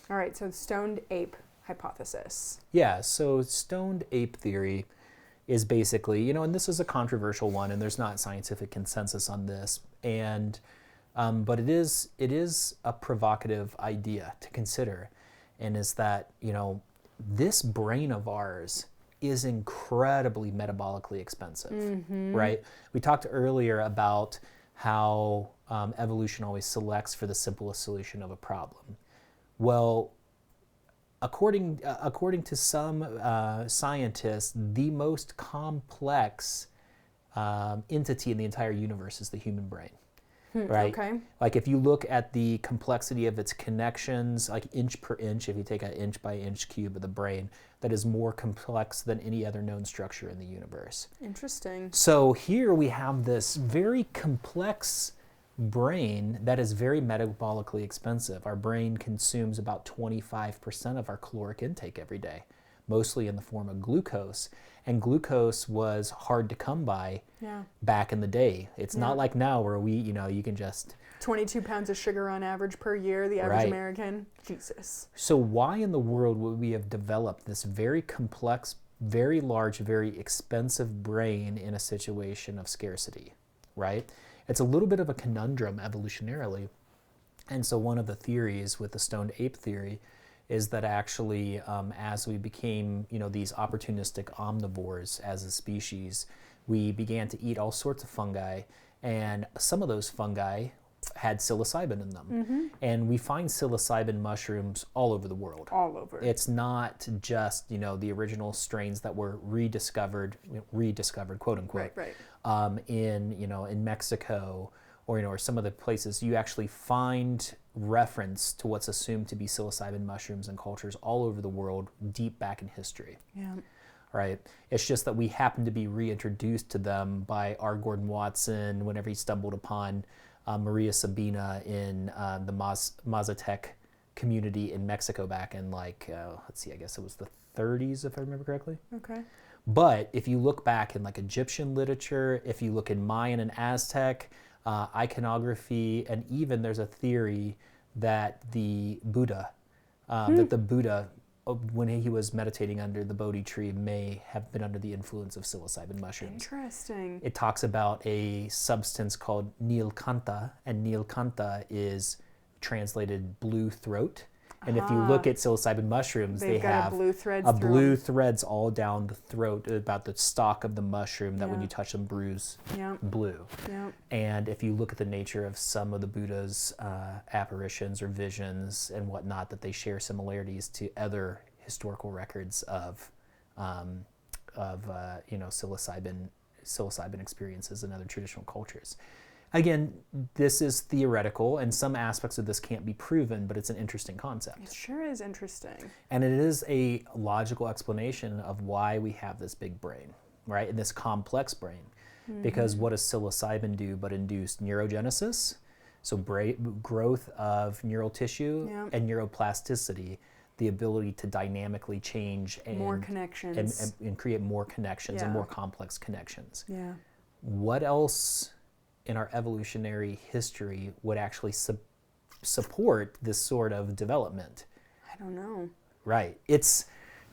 All right, so stoned ape hypothesis. Yeah, so stoned ape theory is basically, and this is a controversial one, and there's not scientific consensus on this, and but it is a provocative idea to consider, and is that this brain of ours is incredibly metabolically expensive, right? We talked earlier about how evolution always selects for the simplest solution of a problem. Well, according to some scientists, the most complex entity in the entire universe is the human brain, right? Okay. Like if you look at the complexity of its connections, like inch per inch, if you take an inch by inch cube of the brain, that is more complex than any other known structure in the universe. Interesting. So here we have this very complex brain that is very metabolically expensive. Our brain consumes about 25% of our caloric intake every day, mostly in the form of glucose. And glucose was hard to come by back in the day. It's not like now where you can just... 22 pounds of sugar on average per year, the average American. Jesus. So why in the world would we have developed this very complex, very large, very expensive brain in a situation of scarcity, right? It's a little bit of a conundrum evolutionarily. And so one of the theories with the stoned ape theory is that actually as we became, these opportunistic omnivores as a species, we began to eat all sorts of fungi, and some of those fungi had psilocybin in them. And we find psilocybin mushrooms all over the world. All over. It's not just, the original strains that were rediscovered, quote unquote, in Mexico or some of the places. You actually find reference to what's assumed to be psilocybin mushrooms in cultures all over the world, deep back in history. Yeah. Right. It's just that we happen to be reintroduced to them by R. Gordon Watson whenever he stumbled upon Maria Sabina in the Mazatec community in Mexico back in I guess it was the 30s, if I remember correctly. Okay. But if you look back in Egyptian literature, if you look in Mayan and Aztec iconography, and even there's a theory that the Buddha, when he was meditating under the Bodhi tree, may have been under the influence of psilocybin mushrooms. Interesting. It talks about a substance called Nilkantha, and Nilkantha is translated blue throat. And if you look at psilocybin mushrooms, they have blue threads all down the throat about the stalk of the mushroom that when you touch them bruise blue. Yeah. And if you look at the nature of some of the Buddha's apparitions or visions and whatnot, that they share similarities to other historical records of psilocybin experiences in other traditional cultures. Again, this is theoretical, and some aspects of this can't be proven, but it's an interesting concept. It sure is interesting. And it is a logical explanation of why we have this big brain, right? And this complex brain. Because what does psilocybin do but induce neurogenesis? So growth of neural tissue and neuroplasticity, the ability to dynamically change and more connections and create more connections and more complex connections. Yeah. What else in our evolutionary history would actually support this sort of development? I don't know. Right. It's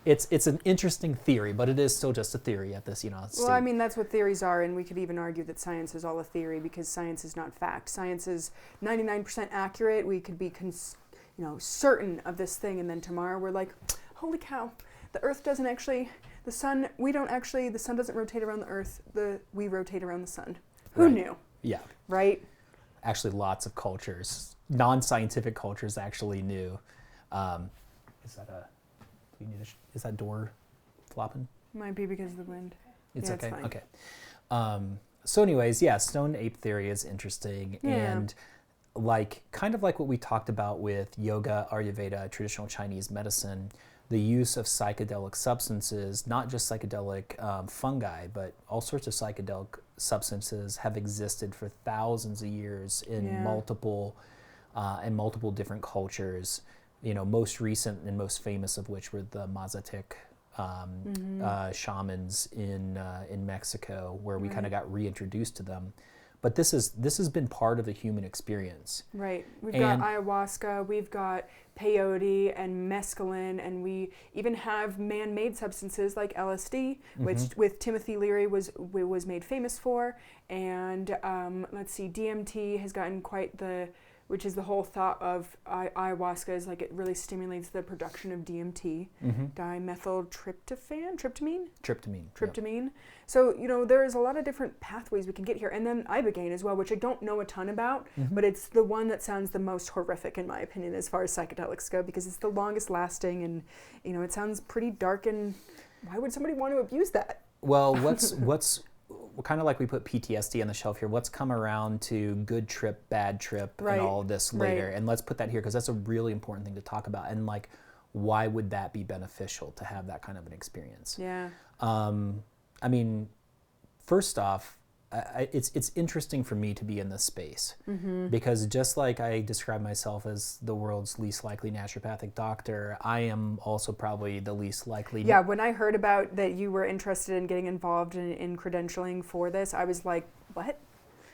an interesting theory, but it is still just a theory at this, state. Well, I mean, that's what theories are, and we could even argue that science is all a theory because science is not fact. Science is 99% accurate. We could be certain of this thing, and then tomorrow we're like, holy cow, the Earth doesn't actually, the sun doesn't rotate around the Earth, we rotate around the sun. Who knew? Yeah. Right? Actually, lots of cultures, non-scientific cultures actually knew. Is that door flopping? Might be because of the wind. It's okay. It's fine. Okay. So anyways, stoned ape theory is interesting. And kind of like what we talked about with yoga, Ayurveda, traditional Chinese medicine, the use of psychedelic substances, not just psychedelic fungi, but all sorts of psychedelic substances have existed for thousands of years in multiple different cultures. Most recent and most famous of which were the Mazatec shamans in Mexico, where we kind of got reintroduced to them. but this has been part of the human experience. Right. We've got ayahuasca, we've got peyote and mescaline, and we even have man-made substances like LSD, which with Timothy Leary was made famous for, and let's see, DMT has gotten quite the, which is the whole thought of ayahuasca is like it really stimulates the production of DMT, tryptamine. Yep. So, you know, there is a lot of different pathways we can get here. And then ibogaine as well, which I don't know a ton about, but it's the one that sounds the most horrific in my opinion as far as psychedelics go, because it's the longest lasting and, you know, it sounds pretty dark, and why would somebody want to abuse that? Well, what's kind of like we put PTSD on the shelf here. What's come around to good trip, bad trip, and all of this later. And let's put that here because that's a really important thing to talk about. And like, why would that be beneficial to have that kind of an experience? Yeah. I mean, first off, it's interesting for me to be in this space because just like I describe myself as the world's least likely naturopathic doctor, I am also probably the least likely. Yeah, when I heard about that you were interested in getting involved in credentialing for this, I was like, what?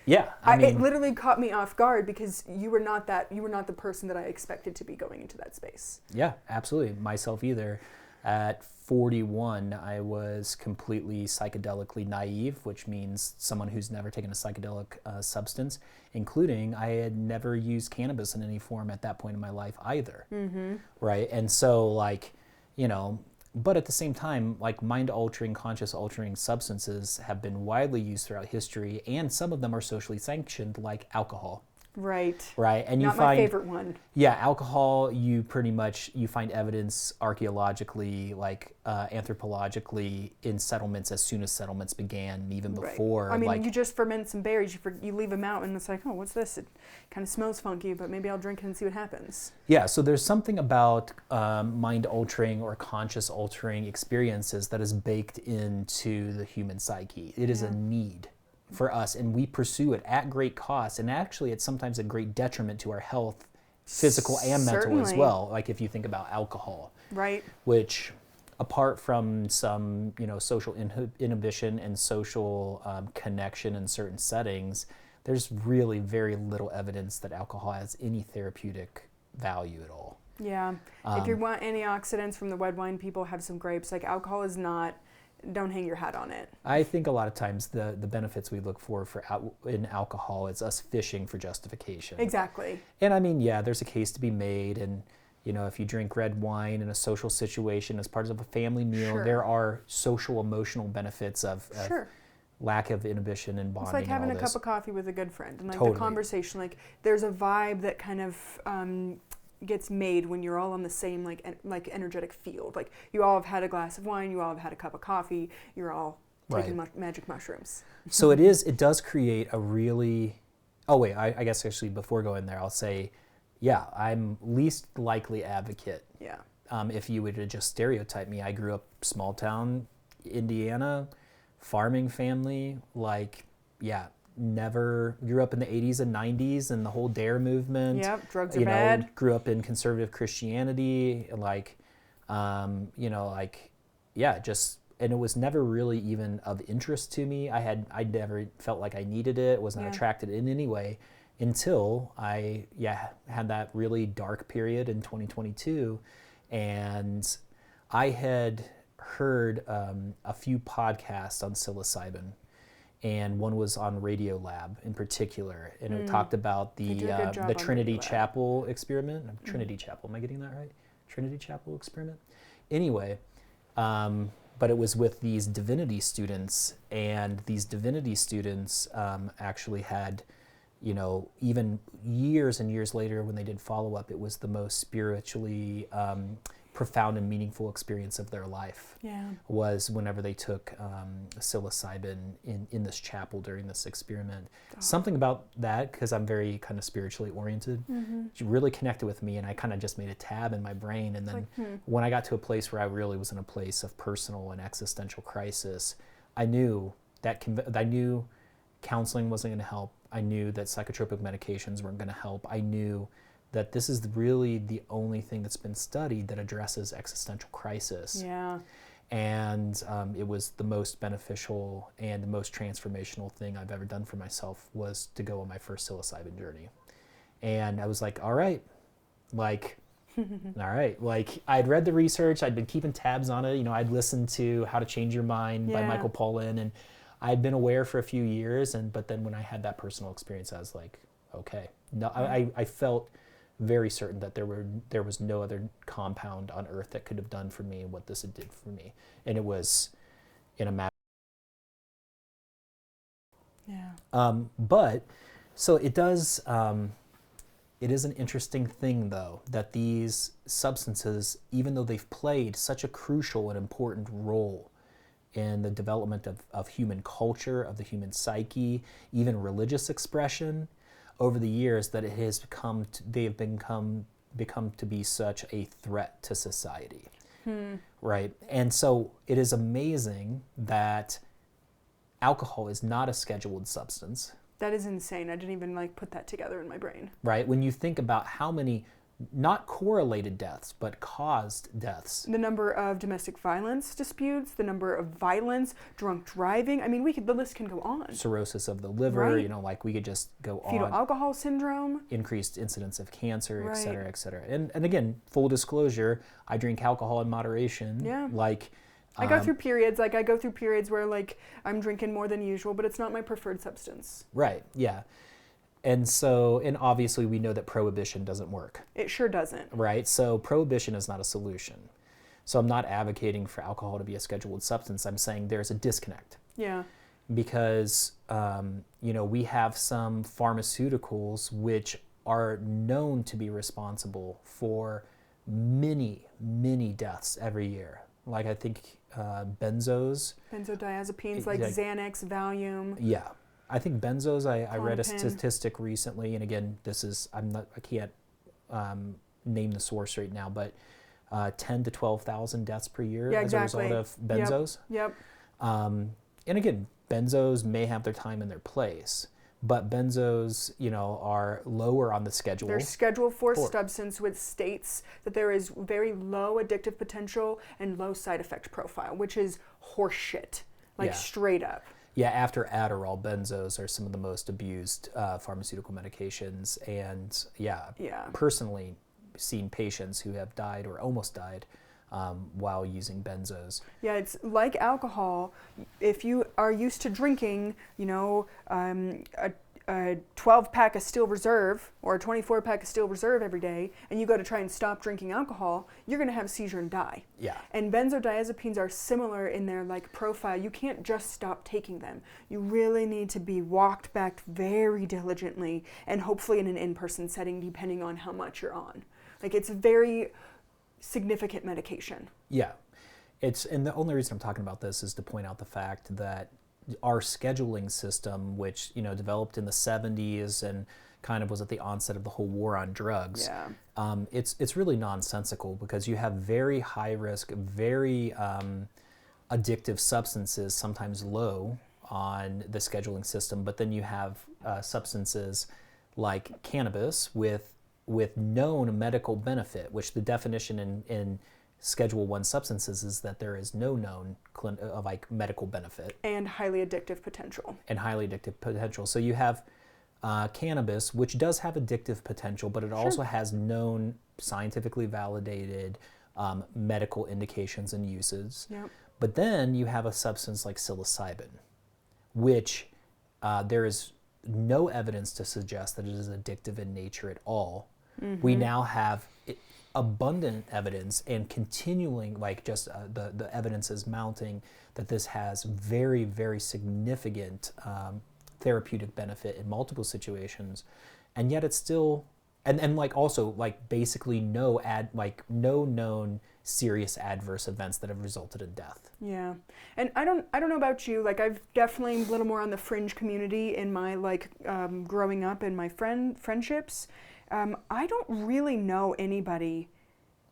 Yeah, I mean, it literally caught me off guard because you were not the person that I expected to be going into that space. Yeah, absolutely. Myself either. At 41, I was completely psychedelically naive, which means someone who's never taken a psychedelic substance, including I had never used cannabis in any form at that point in my life either. Right? And so, like, you know, but at the same time, like mind-altering, conscious-altering substances have been widely used throughout history, and some of them are socially sanctioned, like alcohol. Right. Right. And Not my favorite one. Yeah, alcohol, you find evidence archaeologically, like anthropologically in settlements as soon as settlements began, even before. I mean, like, you just ferment some berries, you leave them out, and it's like, oh, what's this? It kind of smells funky, but maybe I'll drink it and see what happens. Yeah, so there's something about mind-altering or conscious-altering experiences that is baked into the human psyche. It is a need for us, and we pursue it at great cost, and actually it's sometimes a great detriment to our health, physical and mental as well. Like if you think about alcohol, right, which apart from some, you know, social inhibition and social connection in certain settings, there's really very little evidence that alcohol has any therapeutic value at all. Yeah, if you want antioxidants from the red wine, people have some grapes. Like alcohol is not. Don't hang your hat on it. I think a lot of times the benefits we look for in alcohol is us fishing for justification. Exactly. And I mean, yeah, there's a case to be made. And, you know, if you drink red wine in a social situation as part of a family meal, there are social emotional benefits of lack of inhibition and bonding. It's like having a cup of coffee with a good friend. And like Totally. The conversation, like there's a vibe that kind of gets made when you're all on the same like energetic field. Like you all have had a glass of wine, you all have had a cup of coffee, you're all taking magic mushrooms. So it does create a really, I guess actually before going there, I'll say, yeah, I'm least likely advocate. Yeah. If you were to just stereotype me, I grew up small town, Indiana, farming family, like, yeah, never grew up in the 80s and 90s and the whole DARE movement. Yep, drugs are bad. Grew up in conservative Christianity, like, just, and it was never really even of interest to me. I never felt like I needed it, was not attracted in any way until I, had that really dark period in 2022. And I had heard a few podcasts on psilocybin. And one was on Radiolab in particular, and it talked about the Trinity Chapel experiment. Trinity Chapel, am I getting that right? Trinity Chapel experiment? Anyway, but it was with these divinity students, and these divinity students actually had, you know, even years and years later when they did follow-up, it was the most spiritually profound and meaningful experience of their life. Was whenever they took psilocybin in this chapel during this experiment. Something about that, because I'm very kind of spiritually oriented, really connected with me, and I kind of just made a tab in my brain. And then when I got to a place where I really was in a place of personal and existential crisis, I knew counseling wasn't going to help. I knew that psychotropic medications weren't going to help. I knew that this is really the only thing that's been studied that addresses existential crisis. Yeah. And it was the most beneficial and the most transformational thing I've ever done for myself, was to go on my first psilocybin journey. And I was like, all right, like, I'd read the research, I'd been keeping tabs on it. You know, I'd listened to How to Change Your Mind by Michael Pollan, and I'd been aware for a few years. But then when I had that personal experience, I was like, okay. No, I felt very certain that there was no other compound on earth that could have done for me what this did for me. And it was in a matter. But so it does. It is an interesting thing, though, that these substances, even though they've played such a crucial and important role in the development of human culture, of the human psyche, even religious expression, over the years, that it has they've become to be such a threat to society, right? And so it is amazing that alcohol is not a scheduled substance. That is insane. I didn't even put that together in my brain. Right? When you think about how many, not correlated deaths, but caused deaths. The number of domestic violence disputes, the number of violence, drunk driving. I mean, the list can go on. Cirrhosis of the liver, right. We could just go on. Fetal alcohol syndrome. Increased incidence of cancer, right. et cetera, et cetera. And again, full disclosure, I drink alcohol in moderation. Yeah. I go through periods. I go through periods where I'm drinking more than usual, but it's not my preferred substance. Right. Yeah. And obviously we know that prohibition doesn't work. It sure doesn't. Right. So prohibition is not a solution. So I'm not advocating for alcohol to be a scheduled substance. I'm saying there's a disconnect. Yeah. Because we have some pharmaceuticals which are known to be responsible for many, many deaths every year. Like I think benzos. Benzodiazepines like Xanax, Valium. Yeah. I think benzos, I read a statistic recently, and again, I can't name the source right now, but 10 to 12,000 deaths per year as a result of benzos. Yep. And again, benzos may have their time and their place, but benzos, are lower on the schedule. They're Schedule 4 substance, which states that there is very low addictive potential and low side effect profile, which is horseshit, straight up. Yeah, after Adderall, benzos are some of the most abused pharmaceutical medications, and personally seen patients who have died or almost died while using benzos. Yeah, it's like alcohol. If you are used to drinking, a 12-pack of Steel Reserve or a 24-pack of Steel Reserve every day, and you go to try and stop drinking alcohol, you're going to have a seizure and die. Yeah. And benzodiazepines are similar in their profile. You can't just stop taking them. You really need to be walked back very diligently, and hopefully in an in-person setting, depending on how much you're on. It's very significant medication. Yeah. And the only reason I'm talking about this is to point out the fact that our scheduling system, which developed in the 70s and kind of was at the onset of the whole war on drugs, it's really nonsensical, because you have very high risk, very addictive substances, sometimes low on the scheduling system, but then you have substances like cannabis with known medical benefit, which the definition in Schedule 1 substances is that there is no known medical benefit. And highly addictive potential. So you have cannabis, which does have addictive potential, but it also has known, scientifically validated medical indications and uses. Yep. But then you have a substance like psilocybin, which there is no evidence to suggest that it is addictive in nature at all. Mm-hmm. We now have abundant evidence and continuing, the evidence is mounting that this has very, very significant therapeutic benefit in multiple situations, and yet it's still basically no known serious adverse events that have resulted in death. Yeah. And I don't know about you, I've definitely a little more on the fringe community in my growing up in my friendships. I don't really know anybody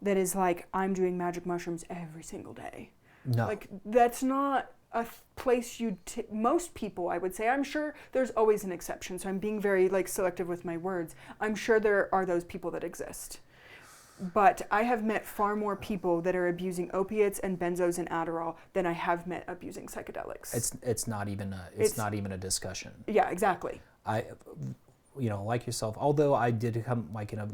that is I'm doing magic mushrooms every single day. No. That's not a place most people, I would say. I'm sure there's always an exception, so I'm being very selective with my words. I'm sure there are those people that exist. But I have met far more people that are abusing opiates and benzos and Adderall than I have met abusing psychedelics. It's not even a discussion. Yeah, exactly. Like yourself, although I did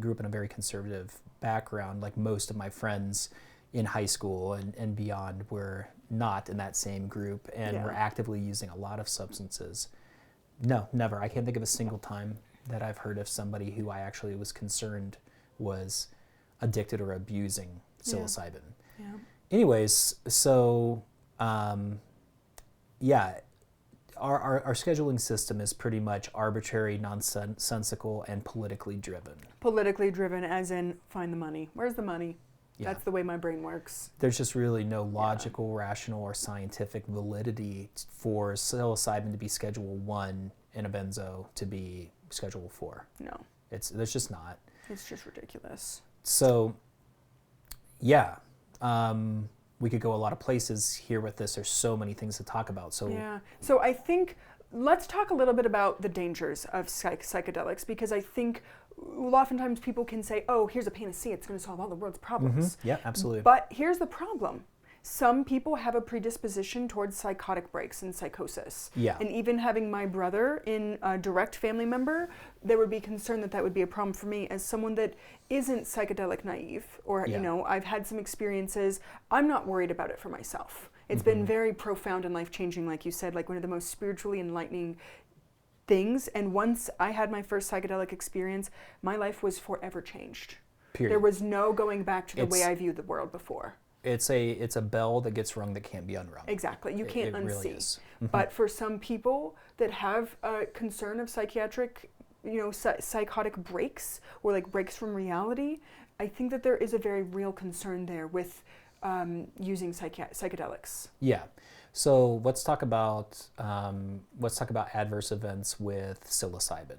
grew up in a very conservative background, like most of my friends in high school and beyond were not in that same group and were actively using a lot of substances. No, never. I can't think of a single time that I've heard of somebody who I actually was concerned was addicted or abusing psilocybin. Yeah. Anyways, so our scheduling system is pretty much arbitrary, nonsensical, and politically driven. Politically driven, as in find the money. Where's the money? Yeah. That's the way my brain works. There's just really no logical, rational, or scientific validity for psilocybin to be Schedule 1 and a benzo to be Schedule 4. No. There's just not. It's just ridiculous. So, we could go a lot of places here with this. There's so many things to talk about. So I think let's talk a little bit about the dangers of psychedelics, because I think oftentimes people can say, oh, here's a panacea, it's going to solve all the world's problems. Yeah, absolutely. But here's the problem. Some people have a predisposition towards psychotic breaks and psychosis. Yeah. And even having my brother in a direct family member, there would be concern that would be a problem for me as someone that isn't psychedelic naive, or, I've had some experiences. I'm not worried about it for myself. It's been very profound and life-changing, like you said, like one of the most spiritually enlightening things. And once I had my first psychedelic experience, my life was forever changed. Period. There was no going back to the way I viewed the world before. It's a bell that gets rung that can't be unrung. Exactly. You can't unsee. Really is. But for some people that have a concern of psychiatric, psychotic breaks, or like breaks from reality, I think that there is a very real concern there with using psychedelics. Yeah. So let's talk about adverse events with psilocybin.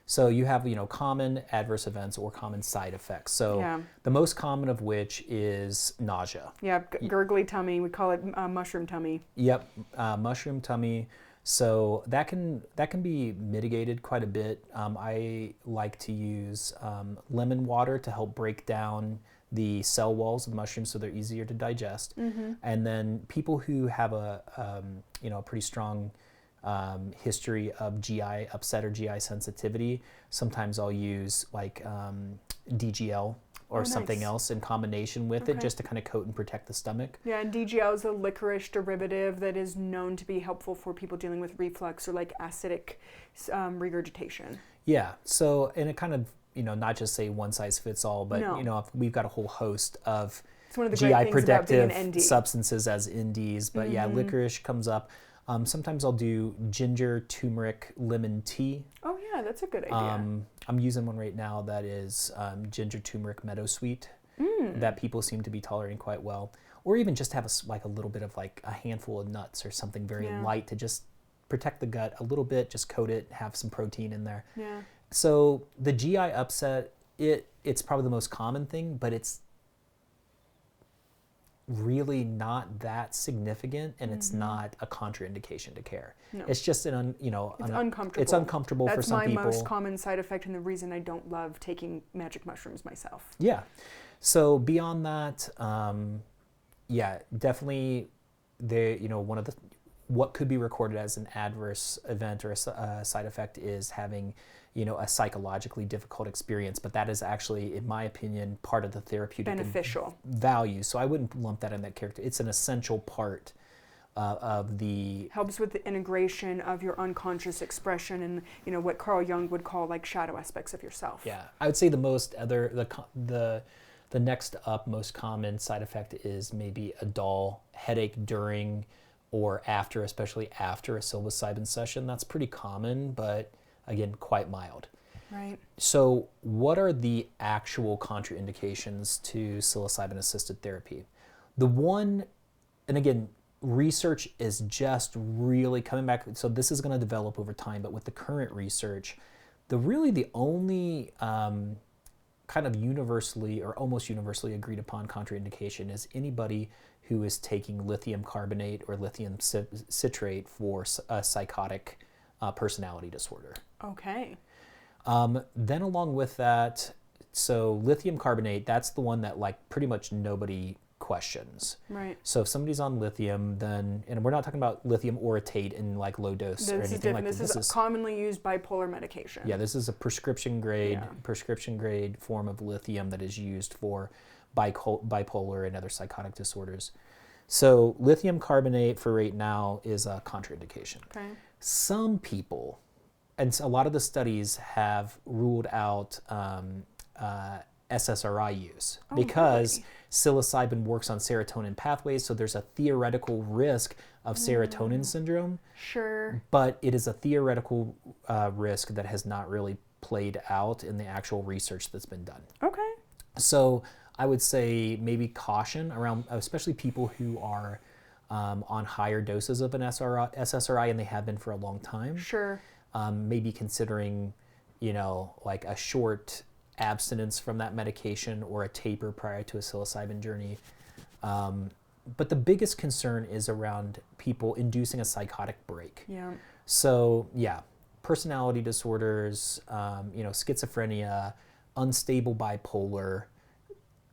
So you have, common adverse events or common side effects. So the most common of which is nausea. Yeah, gurgly tummy. We call it mushroom tummy. Yep, mushroom tummy. So that can be mitigated quite a bit. I like to use lemon water to help break down the cell walls of the mushrooms so they're easier to digest. And then people who have a pretty strong history of GI upset or GI sensitivity, sometimes I'll use like DGL or something else in combination with it, just to kind of coat and protect the stomach. Yeah, and DGL is a licorice derivative that is known to be helpful for people dealing with reflux or like acidic regurgitation. Yeah, so, and it kind of, not just say one size fits all, but if we've got a whole host of GI protective substances as NDs, but licorice comes up. Sometimes I'll do ginger, turmeric, lemon tea. Oh yeah, that's a good idea. I'm using one right now that is ginger, turmeric, meadowsweet that people seem to be tolerating quite well. Or even just have a little bit of like a handful of nuts or something very light to just protect the gut a little bit, just coat it, have some protein in there. Yeah. So the GI upset, it's probably the most common thing, but it's really not that significant, and it's not a contraindication to care. No. It's just it's uncomfortable. It's uncomfortable for some people. That's my most common side effect, and the reason I don't love taking magic mushrooms myself. Yeah. So beyond that, definitely, one of the what could be recorded as an adverse event or a side effect is having a psychologically difficult experience, but that is actually, in my opinion, part of the therapeutic beneficial value. So I wouldn't lump that in that character. It's an essential part of the... Helps with the integration of your unconscious expression and, what Carl Jung would call like shadow aspects of yourself. Yeah. I would say the next up most common side effect is maybe a dull headache during or after, especially after a psilocybin session. That's pretty common, but again, quite mild. Right. So what are the actual contraindications to psilocybin-assisted therapy? The one, and again, research is just really coming back. So this is going to develop over time, but with the current research, the only kind of universally or almost universally agreed upon contraindication is anybody who is taking lithium carbonate or lithium citrate for a psychotic personality disorder. Okay. Then along with that, So lithium carbonate, that's the one that like pretty much nobody questions. Right. So if somebody's on lithium, then, and we're not talking about lithium orotate in like low dose or anything like that. This is commonly used bipolar medication. Yeah, this is a prescription grade form of lithium that is used for bipolar and other psychotic disorders. So lithium carbonate for right now is a contraindication. Okay. Some people, and a lot of the studies have ruled out SSRI use because really? psilocybin works on serotonin pathways, so there's a theoretical risk of serotonin syndrome. Sure. But it is a theoretical risk that has not really played out in the actual research that's been done. Okay. So I would say maybe caution around, especially people who are on higher doses of an SSRI and they have been for a long time. Sure. Maybe considering, like a short abstinence from that medication or a taper prior to a psilocybin journey. But the biggest concern is around people inducing a psychotic break. Yeah. So personality disorders, schizophrenia, unstable bipolar,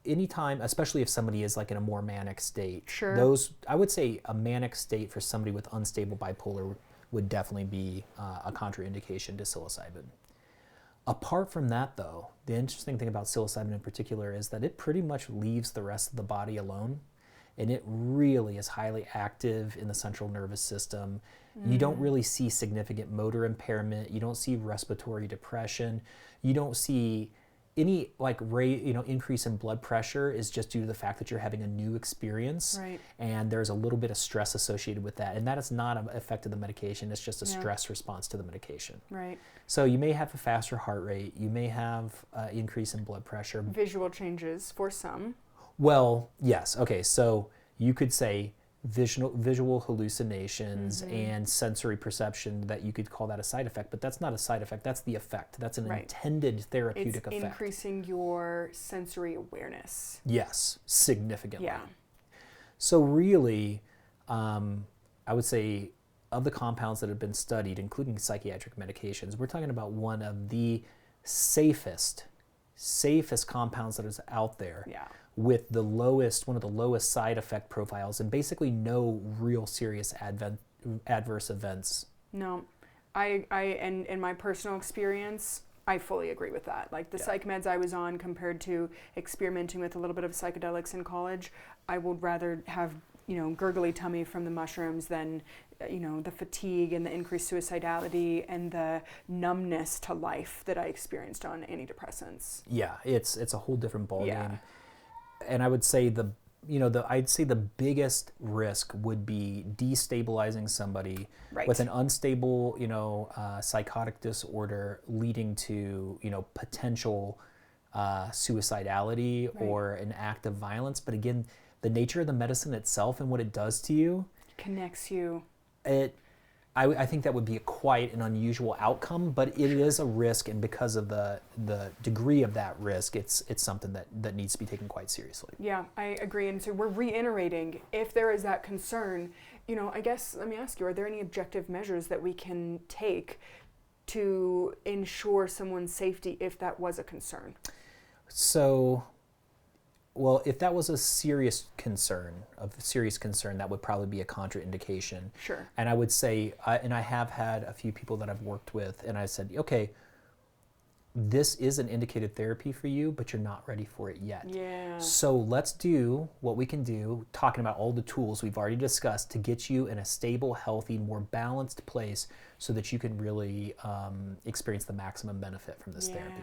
anytime, especially if somebody is like in a more manic state. Sure. Those, I would say a manic state for somebody with unstable bipolar would definitely be a contraindication to psilocybin. Apart from that, though, the interesting thing about psilocybin in particular is that it pretty much leaves the rest of the body alone, and it really is highly active in the central nervous system. You don't really see significant motor impairment. You don't see respiratory depression. You don't see any increase in blood pressure is just due to the fact that you're having a new experience, right. And there's a little bit of stress associated with that, and that is not an effect of the medication. It's just a stress response to the medication. Right. So you may have a faster heart rate. You may have increase in blood pressure. Visual changes for some. Well, yes. Okay, so you could say visual hallucinations and sensory perception, that you could call that a side effect, but that's not a side effect, that's the effect. That's an intended therapeutic effect. It's increasing your sensory awareness. Yes, significantly. Yeah. So really, I would say of the compounds that have been studied, including psychiatric medications, we're talking about one of the safest compounds that is out there. Yeah. With one of the lowest side effect profiles, and basically no real serious adverse events. No, and in my personal experience, I fully agree with that. Like the psych meds I was on compared to experimenting with a little bit of psychedelics in college, I would rather have, gurgly tummy from the mushrooms than, the fatigue and the increased suicidality and the numbness to life that I experienced on antidepressants. Yeah, it's a whole different ballgame. Yeah. And I would say the biggest risk would be destabilizing somebody with an unstable, psychotic disorder leading to, potential suicidality or an act of violence. But again, the nature of the medicine itself and what it does to you connects you. I think that would be quite an unusual outcome, but it is a risk, and because of the degree of that risk, it's something that needs to be taken quite seriously. Yeah, I agree. And so we're reiterating, if there is that concern, I guess, let me ask you, are there any objective measures that we can take to ensure someone's safety if that was a concern? So, well, if that was a serious concern, that would probably be a contraindication. Sure. And I would say, and I have had a few people that I've worked with, and I said, okay, this is an indicated therapy for you, but you're not ready for it yet. Yeah. So let's do what we can do, talking about all the tools we've already discussed to get you in a stable, healthy, more balanced place so that you can really experience the maximum benefit from this therapy.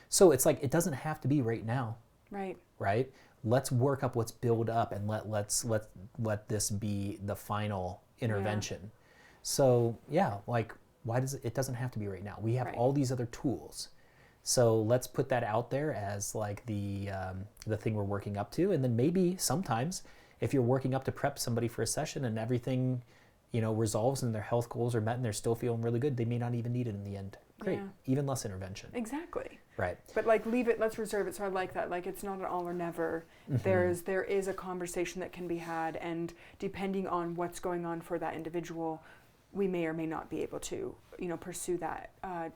So it's like, it doesn't have to be right now. Right? Let's work up what's built up and let this be the final intervention. Yeah. So why does it doesn't have to be right now. We have all these other tools. So let's put that out there as like the thing we're working up to, and then maybe sometimes if you're working up to prep somebody for a session and everything, resolves and their health goals are met and they're still feeling really good, they may not even need it in the end. Great. Even less intervention. Exactly. Right. But leave it, let's reserve it. So I like that. It's not an all or never. Mm-hmm. There is a conversation that can be had, and depending on what's going on for that individual, we may or may not be able to, pursue that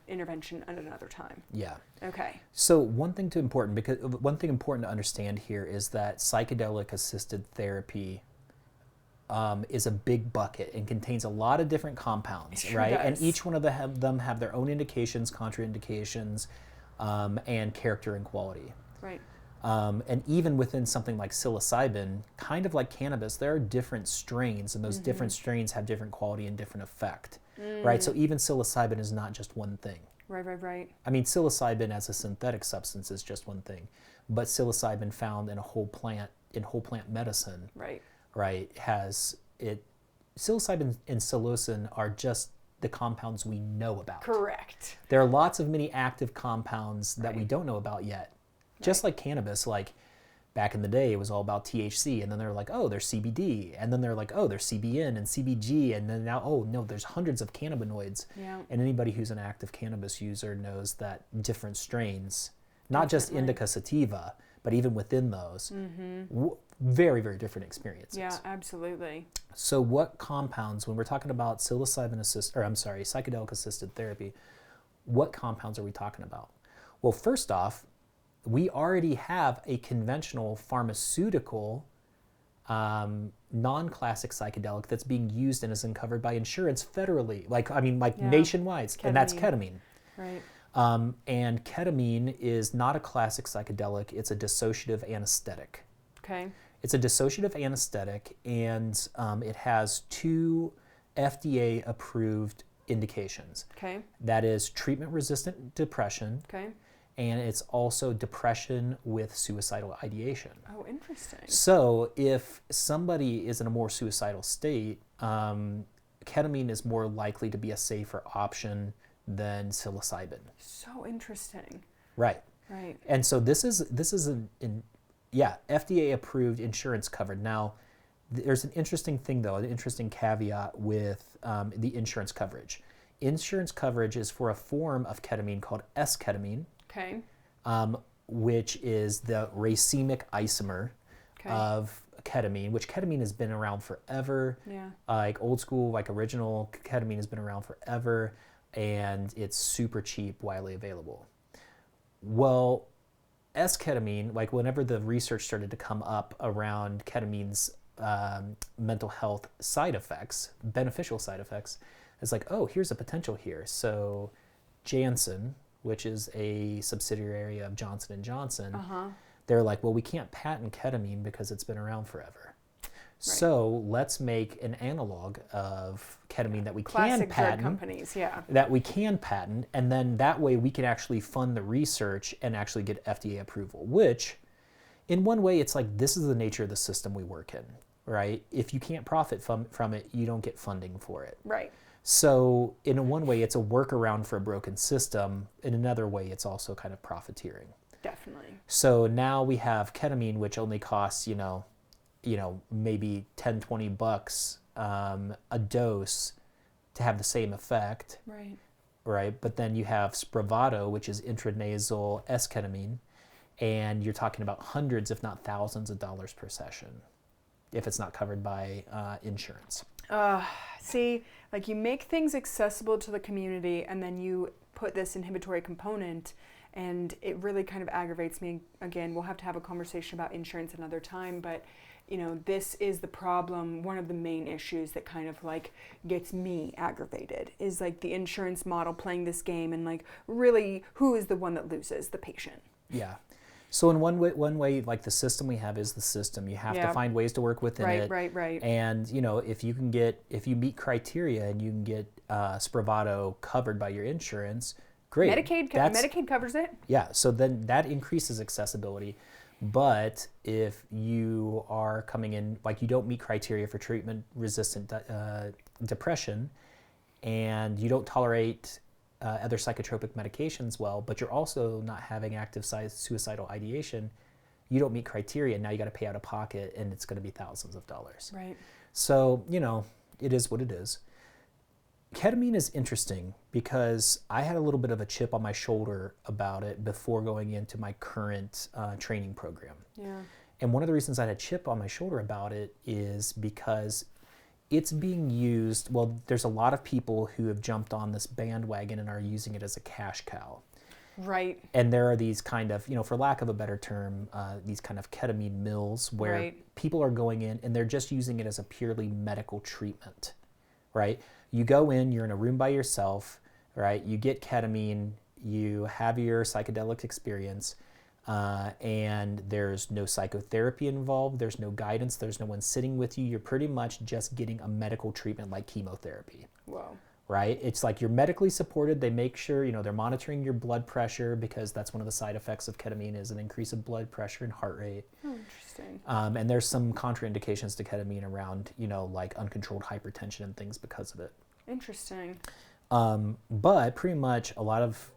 intervention at another time. Yeah. Okay. So one thing important to understand here is that psychedelic-assisted therapy is a big bucket and contains a lot of different compounds, sure right? does. And each one of them have their own indications, contraindications, and character and quality. Right. And even within something like psilocybin, kind of like cannabis, there are different strains, and those different strains have different quality and different effect, right? So even psilocybin is not just one thing. Right. I mean, psilocybin as a synthetic substance is just one thing, but psilocybin found in whole plant medicine, right, has it. Psilocybin and psilocin are just the compounds we know about. Correct. There are lots of many active compounds that we don't know about yet. Just like cannabis, like back in the day, it was all about THC, and then they're like, oh, there's CBD, and then they're like, oh, there's CBN and CBG, and then now, oh, no, there's hundreds of cannabinoids. Yeah. And anybody who's an active cannabis user knows that different strains, not just indica sativa, but even within those, very, very different experiences. Yeah, absolutely. So what compounds, when we're talking about psychedelic-assisted therapy, what compounds are we talking about? Well, first off, we already have a conventional pharmaceutical non-classic psychedelic that's being used and is covered by insurance federally, nationwide, ketamine. And that's ketamine. Right. And ketamine is not a classic psychedelic, it's a dissociative anesthetic. Okay. It's a dissociative anesthetic, and it has 2 FDA-approved indications. Okay. That is treatment-resistant depression. Okay. And it's also depression with suicidal ideation. Oh, interesting. So if somebody is in a more suicidal state, ketamine is more likely to be a safer option than psilocybin. So interesting. Right. Right. And so this is FDA approved, insurance covered. Now, there's an interesting thing though, an interesting caveat with the insurance coverage. Insurance coverage is for a form of ketamine called S-ketamine. Okay. Which is the racemic isomer of ketamine, which ketamine has been around forever. Yeah. Like old school, like original ketamine has been around forever, and it's super cheap, widely available. Well, S-ketamine, like whenever the research started to come up around ketamine's mental health side effects, beneficial side effects, it's like, oh, here's a potential here. So Janssen, which is a subsidiary of Johnson & Johnson, they're like, well, we can't patent ketamine because it's been around forever. Right. So let's make an analog of ketamine that we Classic can patent. Drug companies, yeah. That we can patent, and then that way we can actually fund the research and actually get FDA approval, which in one way it's like, this is the nature of the system we work in, right? If you can't profit from it, you don't get funding for it. Right. So in one way, it's a workaround for a broken system. In another way, it's also kind of profiteering. Definitely. So now we have ketamine, which only costs, maybe $10-$20 a dose to have the same effect. Right. Right. But then you have Spravato, which is intranasal S-ketamine, and you're talking about hundreds, if not thousands of dollars per session, if it's not covered by insurance. See, like you make things accessible to the community and then you put this inhibitory component, and it really kind of aggravates me. Again, we'll have to have a conversation about insurance another time, but this is the problem. One of the main issues that kind of like gets me aggravated is like the insurance model playing this game, and like really who is the one that loses? The patient. Yeah. So in one way, like the system we have is the system. You have to find ways to work within it. Right. And if you meet criteria and you can get Spravato covered by your insurance, great. Medicaid covers it. Yeah. So then that increases accessibility. But if you are coming in, like you don't meet criteria for treatment-resistant depression, and you don't tolerate other psychotropic medications well, but you're also not having active suicidal ideation, you don't meet criteria. Now you got to pay out of pocket, and it's going to be thousands of dollars. Right. So, it is what it is. Ketamine is interesting because I had a little bit of a chip on my shoulder about it before going into my current training program. Yeah. And one of the reasons I had a chip on my shoulder about it is because it's being used, well, there's a lot of people who have jumped on this bandwagon and are using it as a cash cow. Right. And there are these kind of, for lack of a better term, these kind of ketamine mills where people are going in and they're just using it as a purely medical treatment, right? You go in, you're in a room by yourself, right? You get ketamine, you have your psychedelic experience, and there's no psychotherapy involved, there's no guidance, there's no one sitting with you. You're pretty much just getting a medical treatment like chemotherapy. Wow. Right? It's like you're medically supported. They make sure, they're monitoring your blood pressure because that's one of the side effects of ketamine is an increase of blood pressure and heart rate. Oh, interesting. And there's some contraindications to ketamine around, like uncontrolled hypertension and things because of it. Interesting. But pretty much a lot of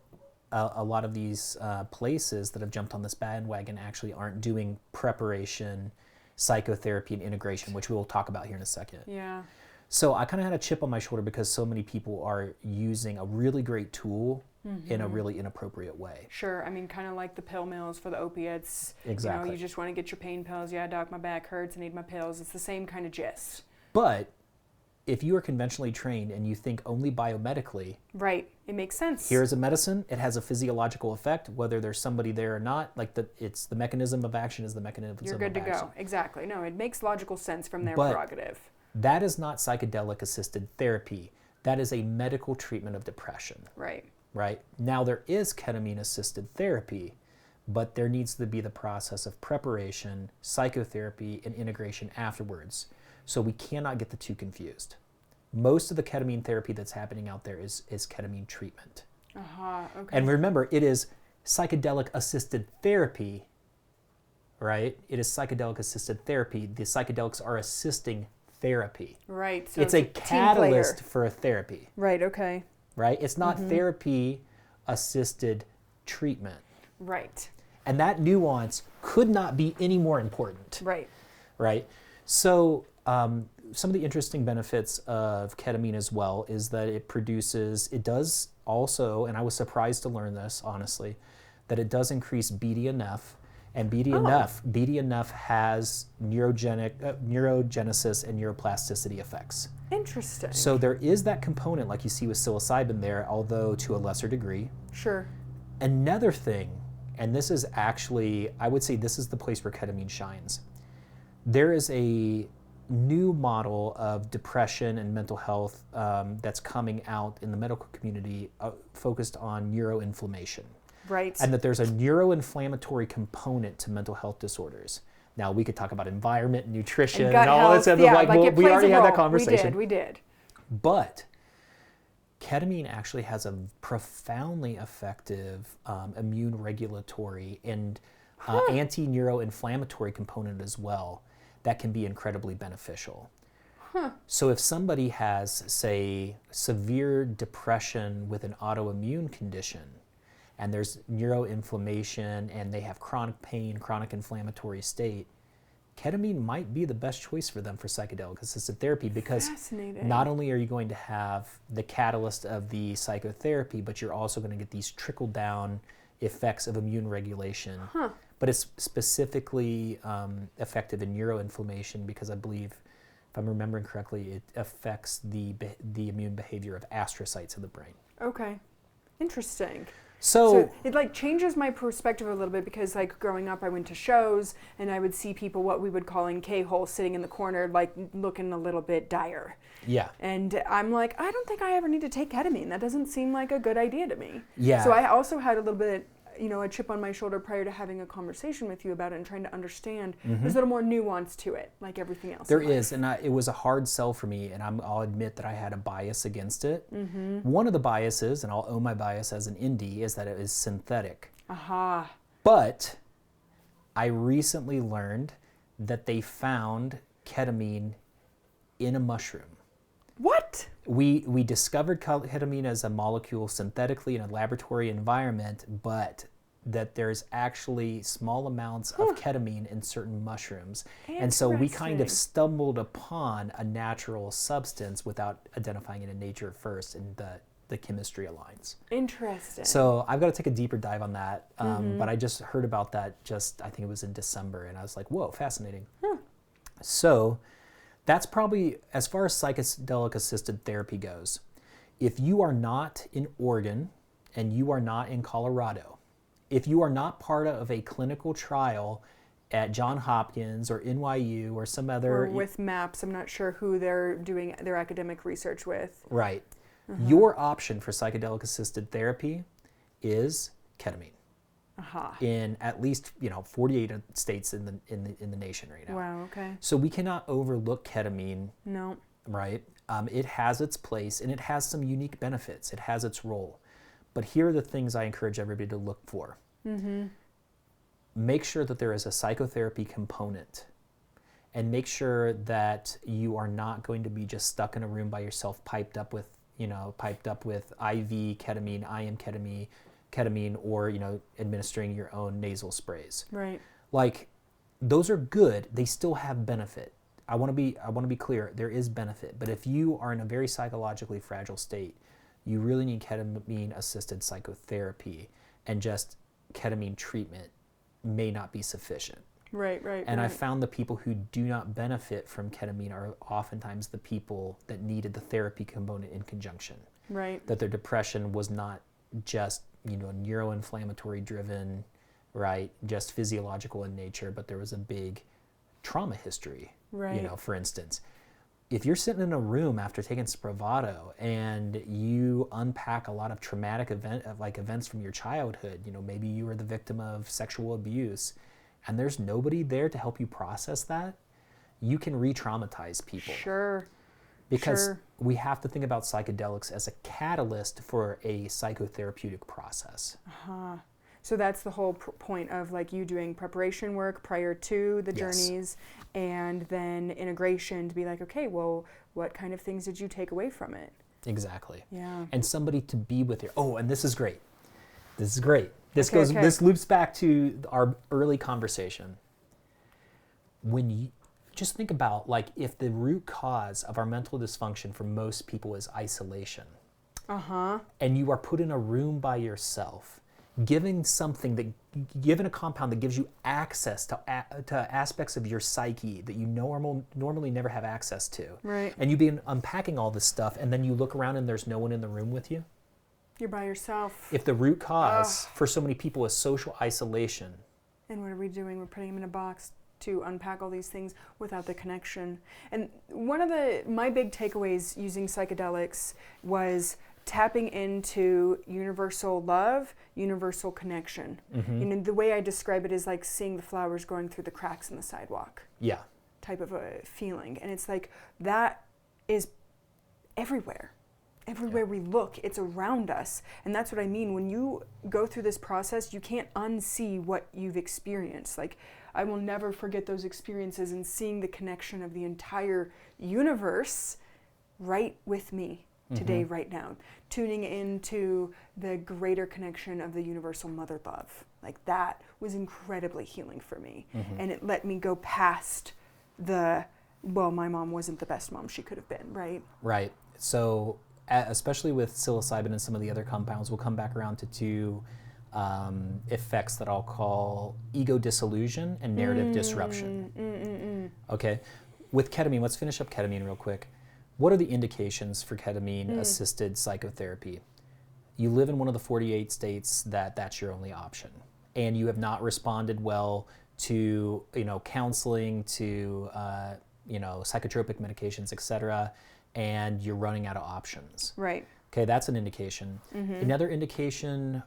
these places that have jumped on this bandwagon actually aren't doing preparation, psychotherapy, and integration, which we'll talk about here in a second. Yeah. So I kind of had a chip on my shoulder because so many people are using a really great tool in a really inappropriate way. Sure. I mean, kind of like the pill mills for the opiates. Exactly. You just want to get your pain pills. Yeah, doc, my back hurts. I need my pills. It's the same kind of gist. But if you are conventionally trained and you think only biomedically, right, it makes sense. Here's a medicine. It has a physiological effect, whether there's somebody there or not. Like it's the mechanism of action is the mechanism of action. You're good to go. Exactly. No, it makes logical sense from their But prerogative. that is not psychedelic-assisted therapy. That is a medical treatment of depression. Right. Right? Now, there is ketamine-assisted therapy, but there needs to be the process of preparation, psychotherapy, and integration afterwards. So we cannot get the two confused. Most of the ketamine therapy that's happening out there is ketamine treatment. Okay. And remember, it is psychedelic-assisted therapy, right? It is psychedelic-assisted therapy. The psychedelics are assisting therapy. Right. So it's a catalyst for a therapy. Right, okay. Right? It's not therapy-assisted treatment. Right. And that nuance could not be any more important. Right. Right? So some of the interesting benefits of ketamine as well is that it does also, and I was surprised to learn this, honestly, that it does increase BDNF. And BDNF has neurogenesis and neuroplasticity effects. Interesting. So there is that component like you see with psilocybin there, although to a lesser degree. Sure. Another thing, and this is actually, I would say this is the place where ketamine shines. There is a new model of depression and mental health that's coming out in the medical community focused on neuroinflammation. Right. And that there's a neuroinflammatory component to mental health disorders. Now, we could talk about environment, nutrition, and all that stuff. We already had that conversation. We did. But ketamine actually has a profoundly effective immune regulatory and anti-neuroinflammatory component as well that can be incredibly beneficial. So if somebody has, say, severe depression with an autoimmune condition, and there's neuroinflammation and they have chronic pain, chronic inflammatory state, ketamine might be the best choice for them for psychedelic-assisted therapy because not only are you going to have the catalyst of the psychotherapy, but you're also going to get these trickle-down effects of immune regulation. But it's specifically effective in neuroinflammation because I believe, if I'm remembering correctly, it affects the immune behavior of astrocytes in the brain. Okay. Interesting. So it changes my perspective a little bit because growing up I went to shows and I would see people what we would call in K-hole sitting in the corner looking a little bit dire. Yeah. And I'm like, I don't think I ever need to take ketamine. That doesn't seem like a good idea to me. Yeah. So I also had a little bit, a chip on my shoulder prior to having a conversation with you about it and trying to understand there's a little more nuance to it, like everything else. There is, and it was a hard sell for me, and I'll admit that I had a bias against it. One of the biases, and I'll own my bias as an indie, is that it is synthetic. But I recently learned that they found ketamine in a mushroom. What? We discovered ketamine as a molecule synthetically in a laboratory environment, but that there's actually small amounts of ketamine in certain mushrooms. And so we kind of stumbled upon a natural substance without identifying it in nature first, and the chemistry aligns. Interesting. So I've got to take a deeper dive on that. But I just heard about that I think it was in December, and I was like, whoa, fascinating. So That's probably, as far as psychedelic-assisted therapy goes, if you are not in Oregon and you are not in Colorado, if you are not part of a clinical trial at Johns Hopkins or NYU or some other... Or with MAPS, I'm not sure who they're doing their academic research with. Right. Your option for psychedelic-assisted therapy is ketamine. In at least 48 states in the nation right now. Wow. Okay. So we cannot overlook ketamine. No. Right. It has its place and it has some unique benefits. It has its role. But here are the things I encourage everybody to look for. Make sure that there is a psychotherapy component, and make sure that you are not going to be just stuck in a room by yourself, piped up with IV ketamine, IM ketamine, or administering your own nasal sprays. Right. Like, those are good. They still have benefit. I want to be clear. There is benefit, but if you are in a very psychologically fragile state, you really need ketamine-assisted psychotherapy, and just ketamine treatment may not be sufficient. Right. And I found the people who do not benefit from ketamine are oftentimes the people that needed the therapy component in conjunction. Right. That their depression was not just neuroinflammatory driven, right, just physiological in nature, but there was a big trauma history. Right. For instance, if you're sitting in a room after taking Spravato and you unpack a lot of traumatic events from your childhood, maybe you were the victim of sexual abuse, and there's nobody there to help you process that, you can re-traumatize people. Sure. Because we have to think about psychedelics as a catalyst for a psychotherapeutic process. So that's the whole point of you doing preparation work prior to the journeys, and then integration to be like, okay, well, what kind of things did you take away from it? Exactly. Yeah. And somebody to be with you. Oh, and this is great. This loops back to our early conversation. When you just think about, if the root cause of our mental dysfunction for most people is isolation, and you are put in a room by yourself, given a compound that gives you access to aspects of your psyche that you normally never have access to, right? And you've been unpacking all this stuff, and then you look around and there's no one in the room with you. You're by yourself. If the root cause for so many people is social isolation, and what are we doing? We're putting them in a box to unpack all these things without the connection. And one of my big takeaways using psychedelics was tapping into universal love, universal connection. The way I describe it is like seeing the flowers growing through the cracks in the sidewalk. Yeah. Type of a feeling. And it's like that is everywhere. Everywhere we look, it's around us. And that's what I mean. When you go through this process, you can't unsee what you've experienced. I will never forget those experiences and seeing the connection of the entire universe right with me today, right now. Tuning into the greater connection of the universal mother love. That was incredibly healing for me. And it let me go past my mom wasn't the best mom she could have been, right? Right. So, especially with psilocybin and some of the other compounds, we'll come back around to two effects that I'll call ego dissolution and narrative disruption. Okay, with ketamine, let's finish up ketamine real quick. What are the indications for ketamine-assisted psychotherapy? You live in one of the 48 states that's your only option, and you have not responded well to counseling, to psychotropic medications, etc., and you're running out of options. Right. Okay, that's an indication. Another indication,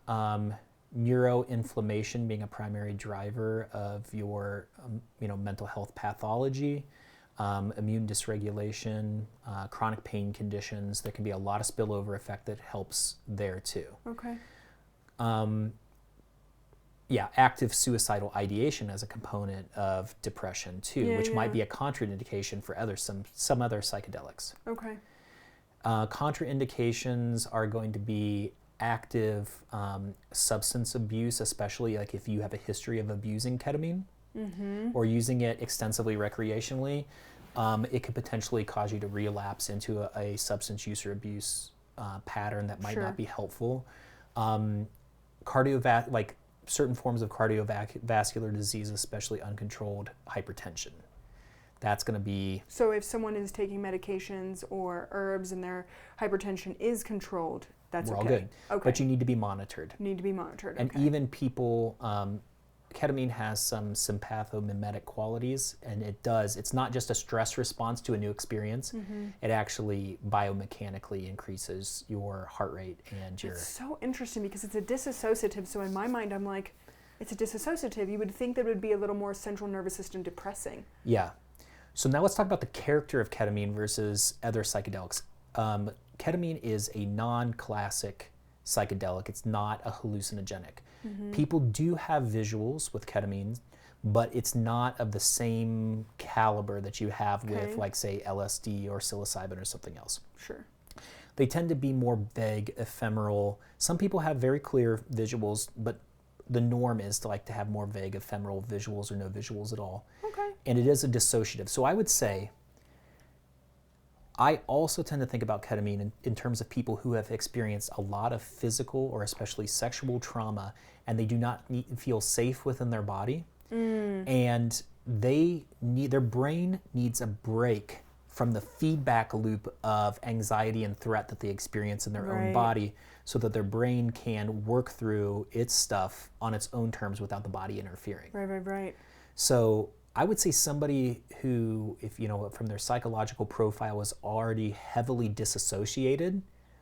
neuroinflammation being a primary driver of your mental health pathology, immune dysregulation, chronic pain conditions. There can be a lot of spillover effect that helps there too. Okay. Active suicidal ideation as a component of depression too, which might be a contraindication for some other psychedelics. Okay. Contraindications are going to be active substance abuse, especially if you have a history of abusing ketamine or using it extensively recreationally. It could potentially cause you to relapse into a substance use or abuse pattern that might not be helpful. Certain forms of cardiovascular disease, especially uncontrolled hypertension. that's going to be... So if someone is taking medications or herbs and their hypertension is controlled, that's we're okay. all good. Okay. But you need to be monitored. Need to be monitored. And okay. even people, ketamine has some sympathomimetic qualities, and it's not just a stress response to a new experience. It actually biomechanically increases your heart rate and your... It's so interesting because it's a dissociative, so in my mind I'm like, it's a dissociative. You would think that it would be a little more central nervous system depressing. Yeah. So now let's talk about the character of ketamine versus other psychedelics. Ketamine is a non-classic psychedelic. It's not a hallucinogenic. People do have visuals with ketamine, but it's not of the same caliber that you have with, like, say, LSD or psilocybin or something else. Sure. They tend to be more vague, ephemeral. Some people have very clear visuals, but the norm is to have more vague, ephemeral visuals or no visuals at all. Okay. And it is a dissociative. So I would say, I also tend to think about ketamine in terms of people who have experienced a lot of physical or especially sexual trauma, and they do not feel safe within their body. And their brain needs a break from the feedback loop of anxiety and threat that they experience in their own body, so that their brain can work through its stuff on its own terms without the body interfering. Right. So I would say somebody who, if from their psychological profile was already heavily disassociated,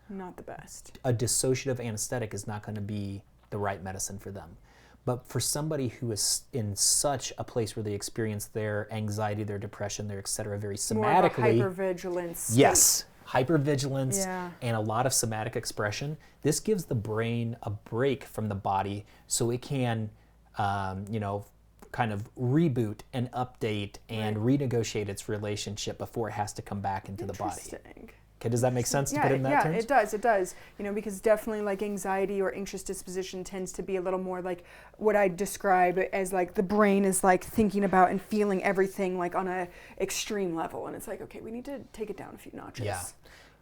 not the best. a dissociative anesthetic is not going to be the right medicine for them. But for somebody who is in such a place where they experience their anxiety, their depression, their et cetera, very somatically. More of a hypervigilance state. Yes. Hypervigilance and a lot of somatic expression. This gives the brain a break from the body so it can, kind of reboot and update and renegotiate its relationship before it has to come back into the body. Interesting. Okay, does that make sense to put it in that terms? It does. Because definitely like anxiety or anxious disposition tends to be a little more like what I describe as like the brain is like thinking about and feeling everything like on a extreme level. And it's like, okay, we need to take it down a few notches. Yeah.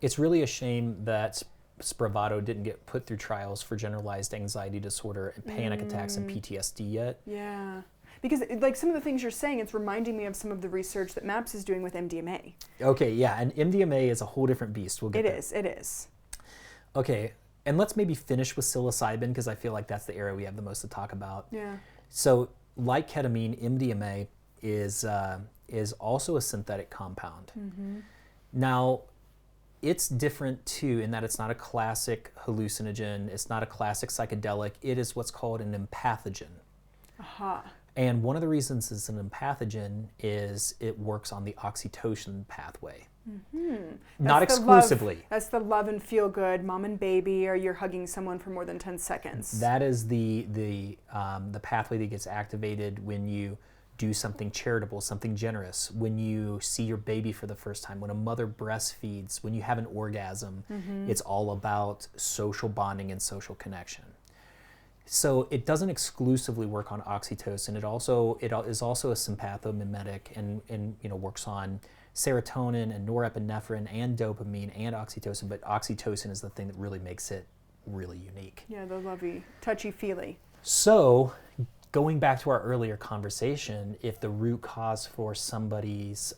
It's really a shame that Spravato didn't get put through trials for generalized anxiety disorder and panic attacks and PTSD yet. Yeah. Because like some of the things you're saying, it's reminding me of some of the research that MAPS is doing with MDMA. Okay, yeah, and MDMA is a whole different beast. We'll get there. It is. Okay, and let's maybe finish with psilocybin because I feel like that's the area we have the most to talk about. Yeah. So, like ketamine, MDMA is also a synthetic compound. Now, it's different too in that it's not a classic hallucinogen. It's not a classic psychedelic. It is what's called an empathogen. Aha. And one of the reasons it's an empathogen is it works on the oxytocin pathway. Not exclusively. That's the love and feel good, mom and baby, or you're hugging someone for more than 10 seconds. That is the pathway that gets activated when you do something charitable, something generous, when you see your baby for the first time, when a mother breastfeeds, when you have an orgasm. It's all about social bonding and social connection. So it doesn't exclusively work on oxytocin. It is also a sympathomimetic and works on serotonin and norepinephrine and dopamine and oxytocin, but oxytocin is the thing that really makes it really unique. Yeah, the lovey, touchy-feely. So going back to our earlier conversation, if the root cause for somebody's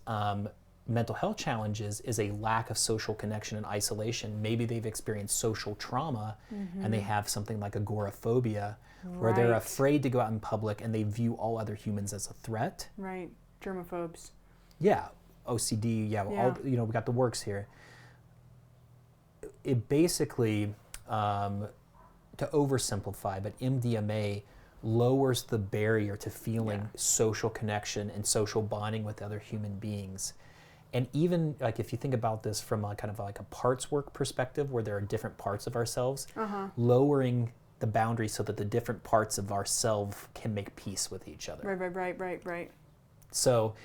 mental health challenges is a lack of social connection and isolation, maybe they've experienced social trauma and they have something like agoraphobia, where they're afraid to go out in public and they view all other humans as a threat. Right, germaphobes. Yeah, OCD, we got the works here. It basically, to oversimplify, but MDMA lowers the barrier to feeling social connection and social bonding with other human beings. And even like if you think about this from a kind of like a parts work perspective, where there are different parts of ourselves, lowering the boundary so that the different parts of ourselves can make peace with each other. Right. So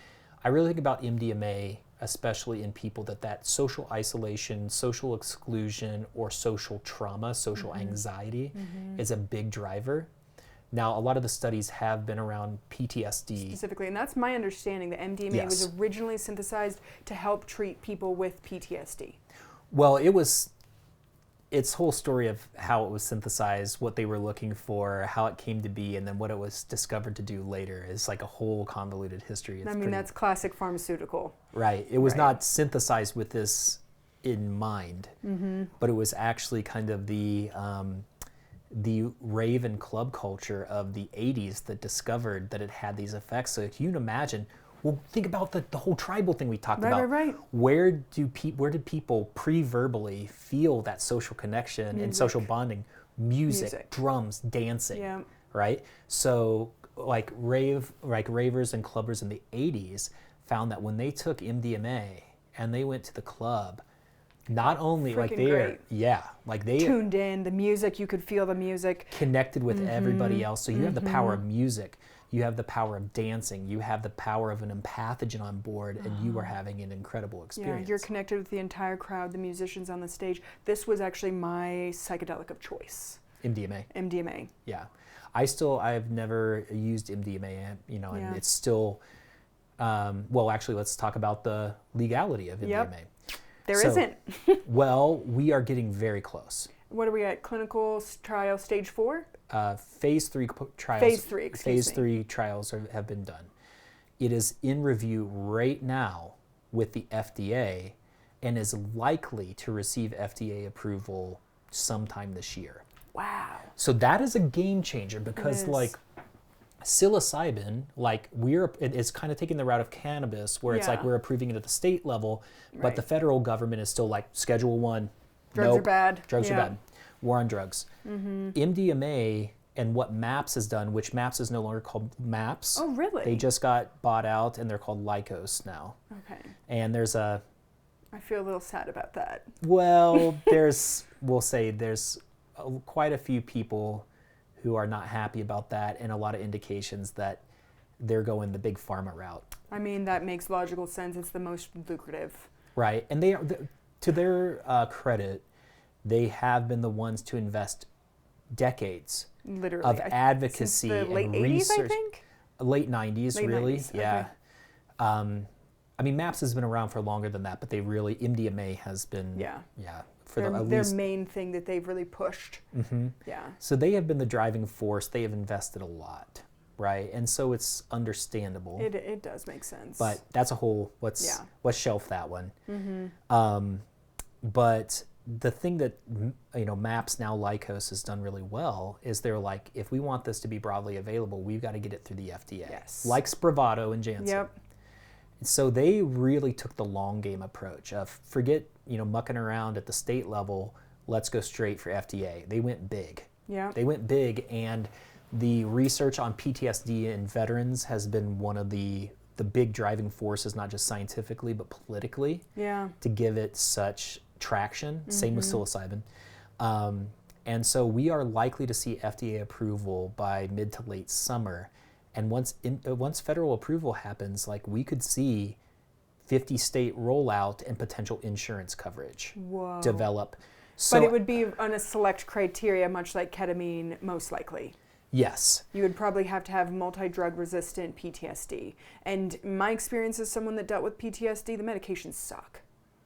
I really think about MDMA, especially in people that social isolation, social exclusion, or social trauma, social anxiety is a big driver. Now, a lot of the studies have been around PTSD. Specifically, and that's my understanding, that MDMA was originally synthesized to help treat people with PTSD. Well, it was its whole story of how it was synthesized, what they were looking for, how it came to be, and then what it was discovered to do later is like a whole convoluted history. I mean, that's classic pharmaceutical. Right. It was not synthesized with this in mind, but it was actually kind of the rave and club culture of the 80s that discovered that it had these effects. So if you can imagine, well, think about the whole tribal thing we talked about. Right. Where did people pre-verbally feel that social connection and social bonding? Music, drums, dancing, right? So like ravers and clubbers in the 80s found that when they took MDMA and they went to the club, not only like they tuned in, the music, you could feel the music, connected with everybody else. So you have the power of music, you have the power of dancing, you have the power of an empathogen on board, and you are having an incredible experience. Yeah, you're connected with the entire crowd, the musicians on the stage. This was actually my psychedelic of choice. MDMA. Yeah. I've never used MDMA, and it's still, well, actually, let's talk about the legality of MDMA. Yep. There isn't. Well, we are getting very close. What are we at? Clinical trial stage 4? Phase 3 trials. Phase 3 trials have been done. It is in review right now with the FDA and is likely to receive FDA approval sometime this year. Wow. So that is a game changer because like psilocybin, like it's kind of taking the route of cannabis where it's like we're approving it at the state level, but the federal government is still like Schedule 1. Drugs are bad. Drugs are bad. War on drugs. MDMA and what MAPS has done, which MAPS is no longer called MAPS. Oh, really? They just got bought out and they're called Lycos now. Okay. And I feel a little sad about that. Well, we'll say there's quite a few people who are not happy about that, and a lot of indications that they're going the big pharma route. I mean, that makes logical sense. It's the most lucrative. Right, and they are, to their credit, they have been the ones to invest decades of advocacy since the late and 80s, research. I think? Late 90s, really, 90s. yeah. Okay. I mean, MAPS has been around for longer than that, but MDMA has been, their main thing that they've really pushed. Yeah. So they have been the driving force. They have invested a lot, right? And so it's understandable. It does make sense. But that's a whole, let's shelf that one. But the thing that, MAPS, now Lycos, has done really well is they're like, if we want this to be broadly available, we've got to get it through the FDA. Yes. Like Spravato and Janssen. Yep. So they really took the long game approach of forget, mucking around at the state level, let's go straight for FDA. They went big. Yeah. They went big, and the research on PTSD in veterans has been one of the big driving forces, not just scientifically, but politically, to give it such traction. Same with psilocybin. And so we are likely to see FDA approval by mid to late summer. And once federal approval happens, like we could see 50 state rollout and potential insurance coverage develop. So, but it would be on a select criteria, much like ketamine, most likely. Yes. You would probably have to have multi-drug resistant PTSD. And my experience as someone that dealt with PTSD, the medications suck.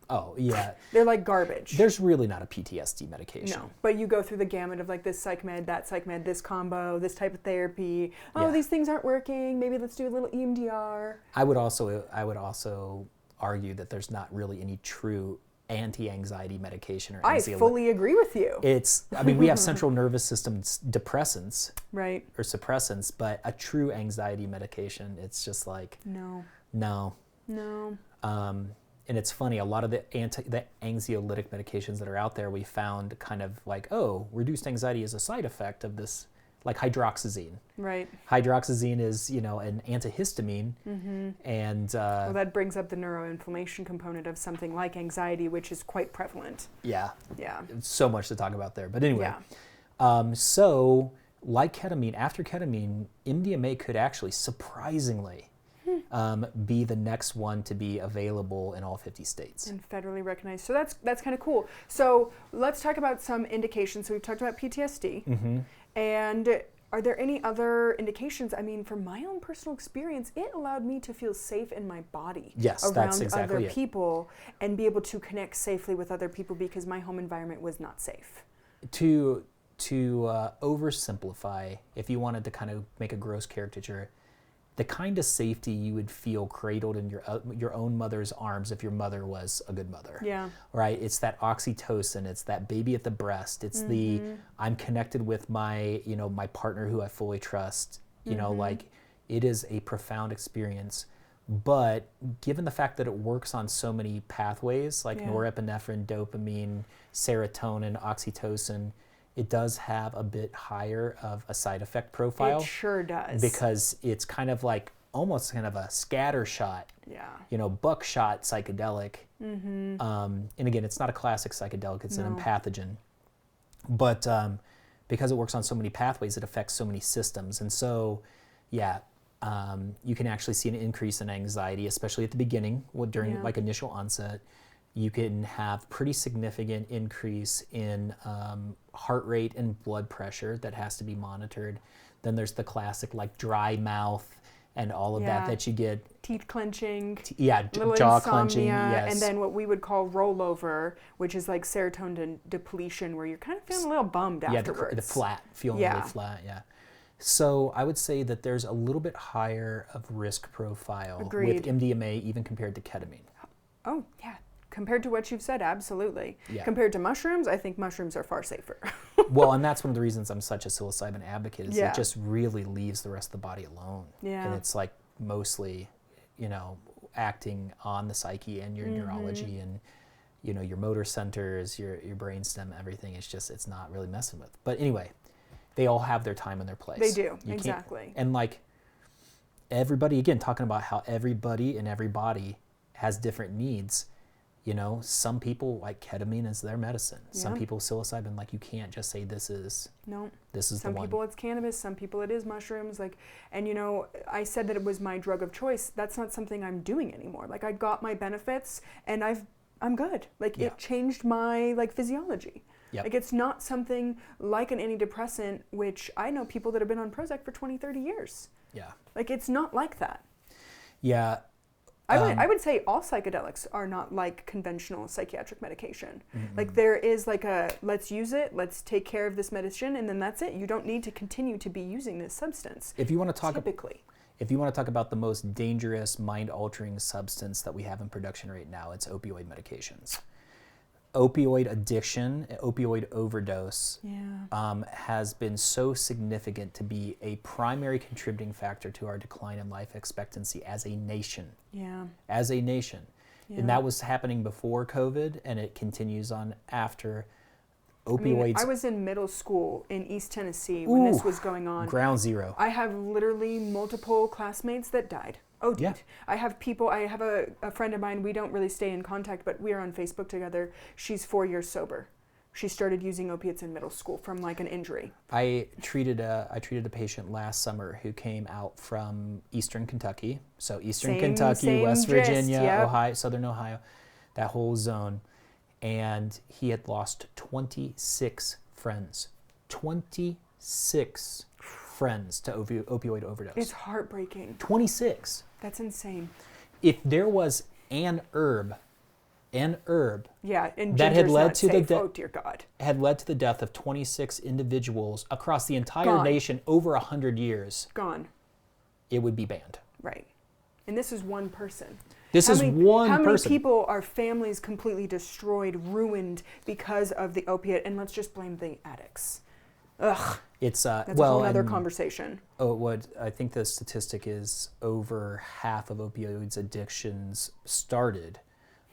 Oh, yeah. They're like garbage. There's really not a PTSD medication. No, but you go through the gamut of like this psych med, that psych med, this combo, this type of therapy. Oh, these things aren't working. Maybe let's do a little EMDR. I would also argue that there's not really any true anti-anxiety medication or anxiolytic. I fully agree with you. We have central nervous system depressants, right, or suppressants, but a true anxiety medication, it's just like no. And it's funny, a lot of the anxiolytic medications that are out there, we found kind of like, reduced anxiety is a side effect of this, like hydroxyzine. Right. Hydroxyzine is, an antihistamine. And well, that brings up the neuroinflammation component of something like anxiety, which is quite prevalent. Yeah. Yeah. So much to talk about there. But anyway, so like ketamine, after ketamine, MDMA could actually surprisingly be the next one to be available in all 50 states. And federally recognized. So that's kind of cool. So let's talk about some indications. So we've talked about PTSD. And are there any other indications? I mean, from my own personal experience, it allowed me to feel safe in my body that's around exactly other it. people and be able to connect safely with other people because my home environment was not safe. To oversimplify, if you wanted to kind of make a gross caricature, the kind of safety you would feel cradled in your own mother's arms if your mother was a good mother. Yeah. Right? It's that oxytocin, it's that baby at the breast, it's the I'm connected with my, my partner who I fully trust. Like it is a profound experience. But given the fact that it works on so many pathways like norepinephrine, dopamine, serotonin, oxytocin, it does have a bit higher of a side effect profile. It sure does. Because it's kind of like almost kind of a scatter shot, buckshot psychedelic. And again, it's not a classic psychedelic, it's an empathogen. But because it works on so many pathways, it affects so many systems. And so, you can actually see an increase in anxiety, especially at the beginning, during like initial onset. You can have pretty significant increase in heart rate and blood pressure that has to be monitored. Then there's the classic like dry mouth and all of that you get. Teeth clenching. Jaw insomnia, clenching, yes. And then what we would call rollover, which is like serotonin depletion where you're kind of feeling a little bummed afterwards. The flat, feeling really flat, So I would say that there's a little bit higher of risk profile with MDMA even compared to ketamine. Oh, yeah. Compared to what you've said, absolutely. Yeah. Compared to mushrooms, I think mushrooms are far safer. Well, and that's one of the reasons I'm such a psilocybin advocate is Yeah. it just really leaves the rest of the body alone. Yeah. And it's like mostly, acting on the psyche and your neurology and, your motor centers, your brainstem, everything. It's not really messing with. But anyway, they all have their time and their place. They do, exactly. And like everybody, again, talking about how everybody and every body has different needs. Some people like ketamine as their medicine. Yeah. Some people psilocybin, like you can't just say this is the one. Some people it's cannabis, some people it is mushrooms. And I said that it was my drug of choice. That's not something I'm doing anymore. Like I got my benefits and I'm good. Like it changed my physiology. Yep. Like it's not something like an antidepressant, which I know people that have been on Prozac for 20, 30 years. Yeah. Like it's not like that. Yeah. I would say all psychedelics are not like conventional psychiatric medication. Like there is like let's use it, let's take care of this medicine, and then that's it. You don't need to continue to be using this substance. If you want to talk typically. If you want to talk about the most dangerous mind-altering substance that we have in production right now, it's opioid medications. Opioid addiction, opioid overdose has been so significant to be a primary contributing factor to our decline in life expectancy as a nation. Yeah. As a nation. Yeah. And that was happening before COVID, and it continues on after. Opioids. I was in middle school in East Tennessee when this was going on. Ground zero. I have literally multiple classmates that died. Oh, dude. Yeah. I have a friend of mine, we don't really stay in contact, but we are on Facebook together. She's 4 years sober. She started using opiates in middle school from like an injury. I treated a patient last summer who came out from Eastern Kentucky. So Eastern Kentucky, West Virginia, Ohio, Southern Ohio, that whole zone. And he had lost 26 friends. 26 friends to opioid overdose. It's heartbreaking. 26. That's insane. If there was an herb and that had led to oh dear God, had led to the death of 26 individuals across the entire nation over 100 years, it would be banned. Right. And this is one person. How many people are families completely destroyed, ruined because of the opiate? And let's just blame the addicts. Ugh. That's a whole other conversation. What I think the statistic is over half of opioids addictions started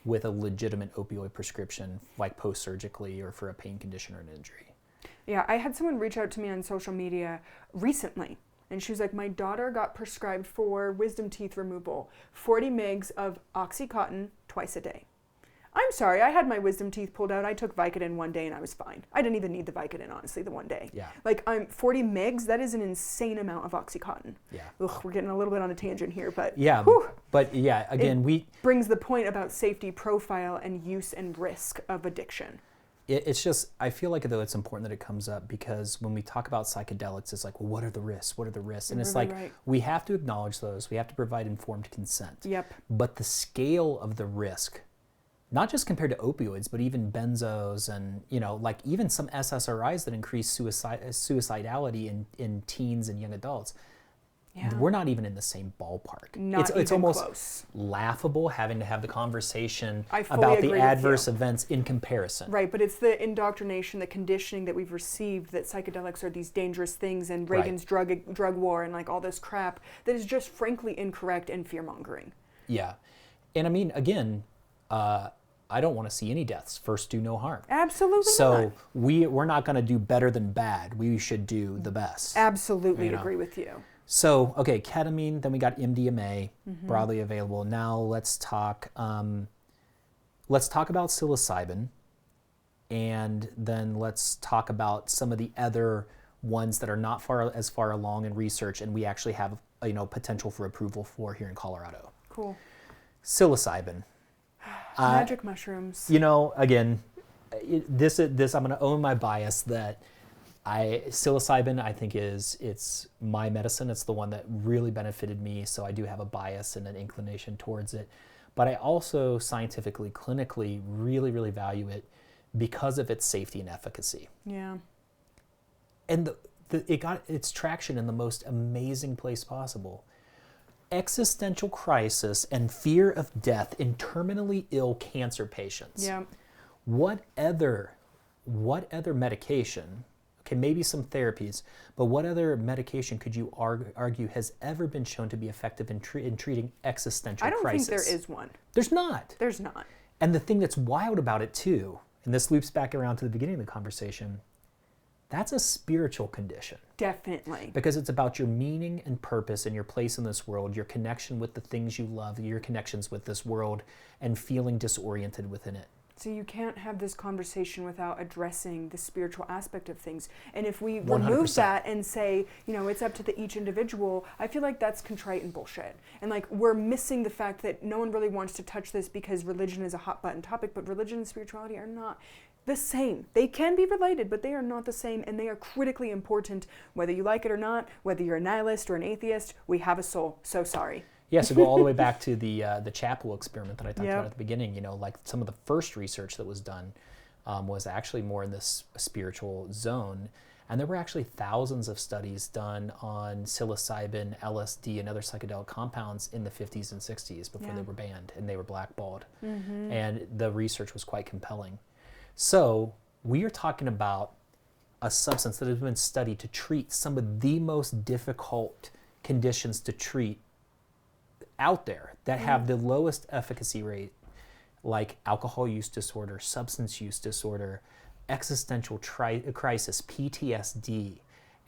with a legitimate opioid prescription, like post-surgically or for a pain condition or an injury. Yeah, I had someone reach out to me on social media recently. And she was like, my daughter got prescribed for wisdom teeth removal, 40 mgs of Oxycontin twice a day. I'm sorry, I had my wisdom teeth pulled out. I took Vicodin one day and I was fine. I didn't even need the Vicodin, honestly, the one day. Yeah. 40 mgs, that is an insane amount of Oxycontin. Yeah. Ugh, we're getting a little bit on a tangent here, but yeah. But yeah, again, brings the point about safety profile and use and risk of addiction. It's just, I feel like though it's important that it comes up because when we talk about psychedelics, it's like, well, what are the risks? What are the risks? And it's Really like, right. we have to acknowledge those. We have to provide informed consent. Yep. But the scale of the risk, not just compared to opioids, but even benzos and, like even some SSRIs that increase suicidality in teens and young adults, Yeah. we're not even in the same ballpark. Not It's even almost close. laughable having to have the conversation I fully about agree the with adverse you. events in comparison. Right, but it's the indoctrination, the conditioning that we've received that psychedelics are these dangerous things and Reagan's drug war and like all this crap that is just frankly incorrect and fear-mongering. Yeah. And I mean, again, I don't want to see any deaths. First, do no harm. Absolutely So not. we're not going to do better than bad. We should do the best. Absolutely You know. agree with you. So, okay, ketamine, then we got MDMA, broadly available. Now let's talk about psilocybin, and then let's talk about some of the other ones that are not as far along in research, and we actually have potential for approval for here in Colorado. Cool. Psilocybin. Magic mushrooms. Again, this I'm going to own my bias that psilocybin I think it's my medicine. It's the one that really benefited me, so I do have a bias and an inclination towards it. But I also scientifically, clinically, really, really value it because of its safety and efficacy. Yeah. And it got its traction in the most amazing place possible. Existential crisis and fear of death in terminally ill cancer patients. Yeah. What other medication, okay, maybe some therapies, but what other medication could you argue has ever been shown to be effective in treating existential crisis? I don't think there is one. There's not. There's not. And the thing that's wild about it too, and this loops back around to the beginning of the conversation, that's a spiritual condition. Definitely. Because it's about your meaning and purpose and your place in this world, your connection with the things you love, your connections with this world, and feeling disoriented within it. So you can't have this conversation without addressing the spiritual aspect of things. And if we 100%. remove that and say, it's up to each individual, I feel like that's contrite and bullshit. And like we're missing the fact that no one really wants to touch this because religion is a hot button topic, but religion and spirituality are not the same. They can be related, but they are not the same, and they are critically important, whether you like it or not, whether you're a nihilist or an atheist. We have a soul. So sorry. Yeah, so go all the way back to the chapel experiment that I talked Yep. about at the beginning. Like some of the first research that was done was actually more in this spiritual zone. And there were actually thousands of studies done on psilocybin, LSD, and other psychedelic compounds in the 50s and 60s before Yeah. they were banned and they were blackballed. Mm-hmm. And the research was quite compelling. So we are talking about a substance that has been studied to treat some of the most difficult conditions to treat out there that have the lowest efficacy rate, like alcohol use disorder, substance use disorder, existential crisis, PTSD,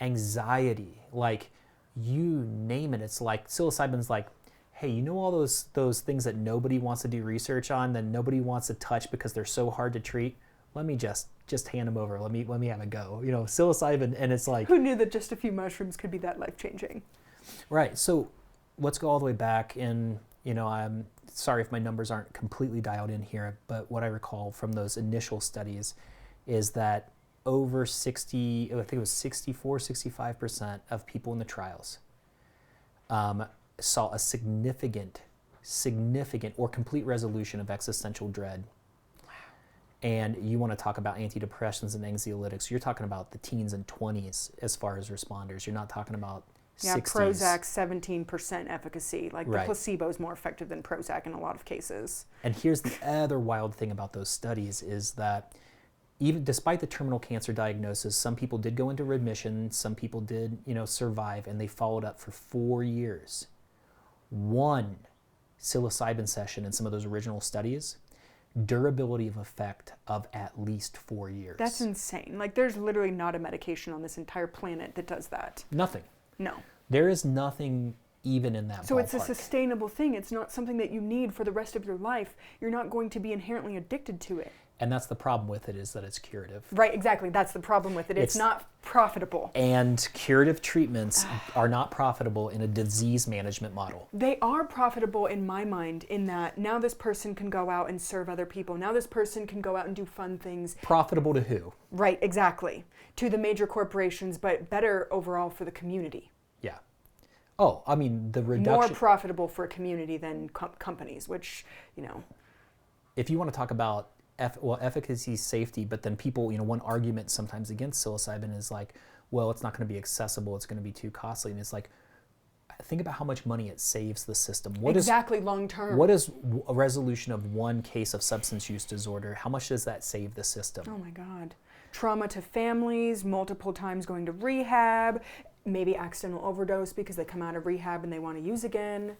anxiety, like you name it. It's like psilocybin's like, hey, all those things that nobody wants to do research on, that nobody wants to touch because they're so hard to treat. Let me just hand them over. Let me have a go. Psilocybin, and it's like, Who knew that just a few mushrooms could be that life-changing? right. So let's go all the way back, and I'm sorry if my numbers aren't completely dialed in here, but what I recall from those initial studies is that over 60, I think it was 64, 65% of people in the trials saw a significant or complete resolution of existential dread. And you want to talk about antidepressants and anxiolytics, you're talking about the teens and 20s as far as responders. You're not talking about 60s. Prozac, 17% efficacy. Like the Right. placebo is more effective than Prozac in a lot of cases. And here's the other wild thing about those studies is that even despite the terminal cancer diagnosis, some people did go into remission, some people did, survive, and they followed up for 4 years. One psilocybin session in some of those original studies, durability of effect of at least 4 years. That's insane. Like there's literally not a medication on this entire planet that does that. Nothing. No. There is nothing even in that So ballpark. it's a sustainable thing. It's not something that you need for the rest of your life. You're not going to be inherently addicted to it. And that's the problem with it, is that it's curative. Right, exactly. That's the problem with it. It's not profitable. And curative treatments are not profitable in a disease management model. They are profitable in my mind, in that now this person can go out and serve other people. Now this person can go out and do fun things. Profitable to who? Right, exactly. To the major corporations, but better overall for the community. Yeah. Oh, I mean, the reduction... More profitable for a community than companies, which, If you want to talk about efficacy, safety, but then people, one argument sometimes against psilocybin is like, well, it's not going to be accessible, it's going to be too costly. And it's like, think about how much money it saves the system. Long term. What is a resolution of one case of substance use disorder? How much does that save the system? Oh my God. Trauma to families, multiple times going to rehab, maybe accidental overdose because they come out of rehab and they want to use again.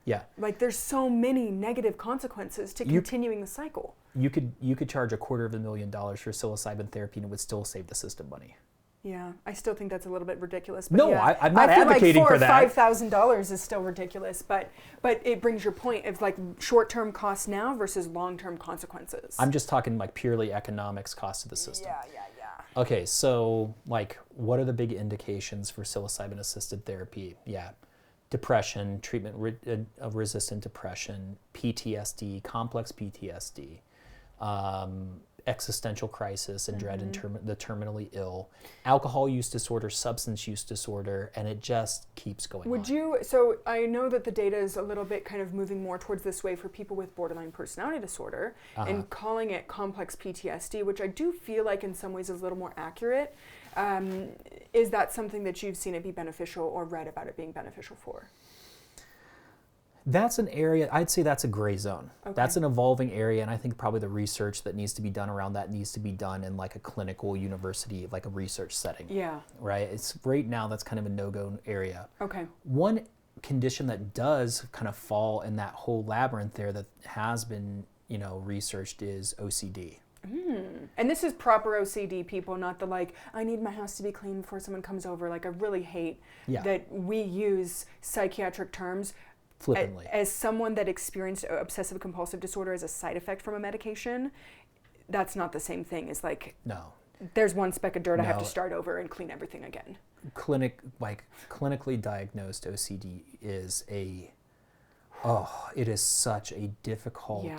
Yeah. Like, there's so many negative consequences to continuing the cycle. You could charge $250,000 for psilocybin therapy and it would still save the system money. Yeah, I still think that's a little bit ridiculous. But no, yeah, I'm not advocating for that. I feel like $4,000 or $5,000 is still ridiculous, but it brings your point of like short-term costs now versus long-term consequences. I'm just talking like purely economics cost to the system. Yeah. Okay, so like, what are the big indications for psilocybin-assisted therapy? Yeah. Depression, treatment-resistant depression, PTSD, complex PTSD, existential crisis and dread in the terminally ill, alcohol use disorder, substance use disorder, and it just keeps going on. So I know that the data is a little bit kind of moving more towards this way for people with borderline personality disorder and calling it complex PTSD, which I do feel like in some ways is a little more accurate. Is that something that you've seen it be beneficial or read about it being beneficial for? That's an area, I'd say that's a gray zone. Okay. That's an evolving area, and I think probably the research that needs to be done around that needs to be done in like a clinical university, like a research setting. Yeah. Right? It's right now that's kind of a no-go area. Okay. One condition that does kind of fall in that whole labyrinth there that has been, researched is OCD. And this is proper OCD, people, not the like, I need my house to be clean before someone comes over. Like, I really hate that we use psychiatric terms Flippantly. As someone that experienced obsessive compulsive disorder as a side effect from a medication. That's not the same thing as like, no. There's one speck of dirt, I have to start over and clean everything again. Clinically diagnosed OCD is it is such a difficult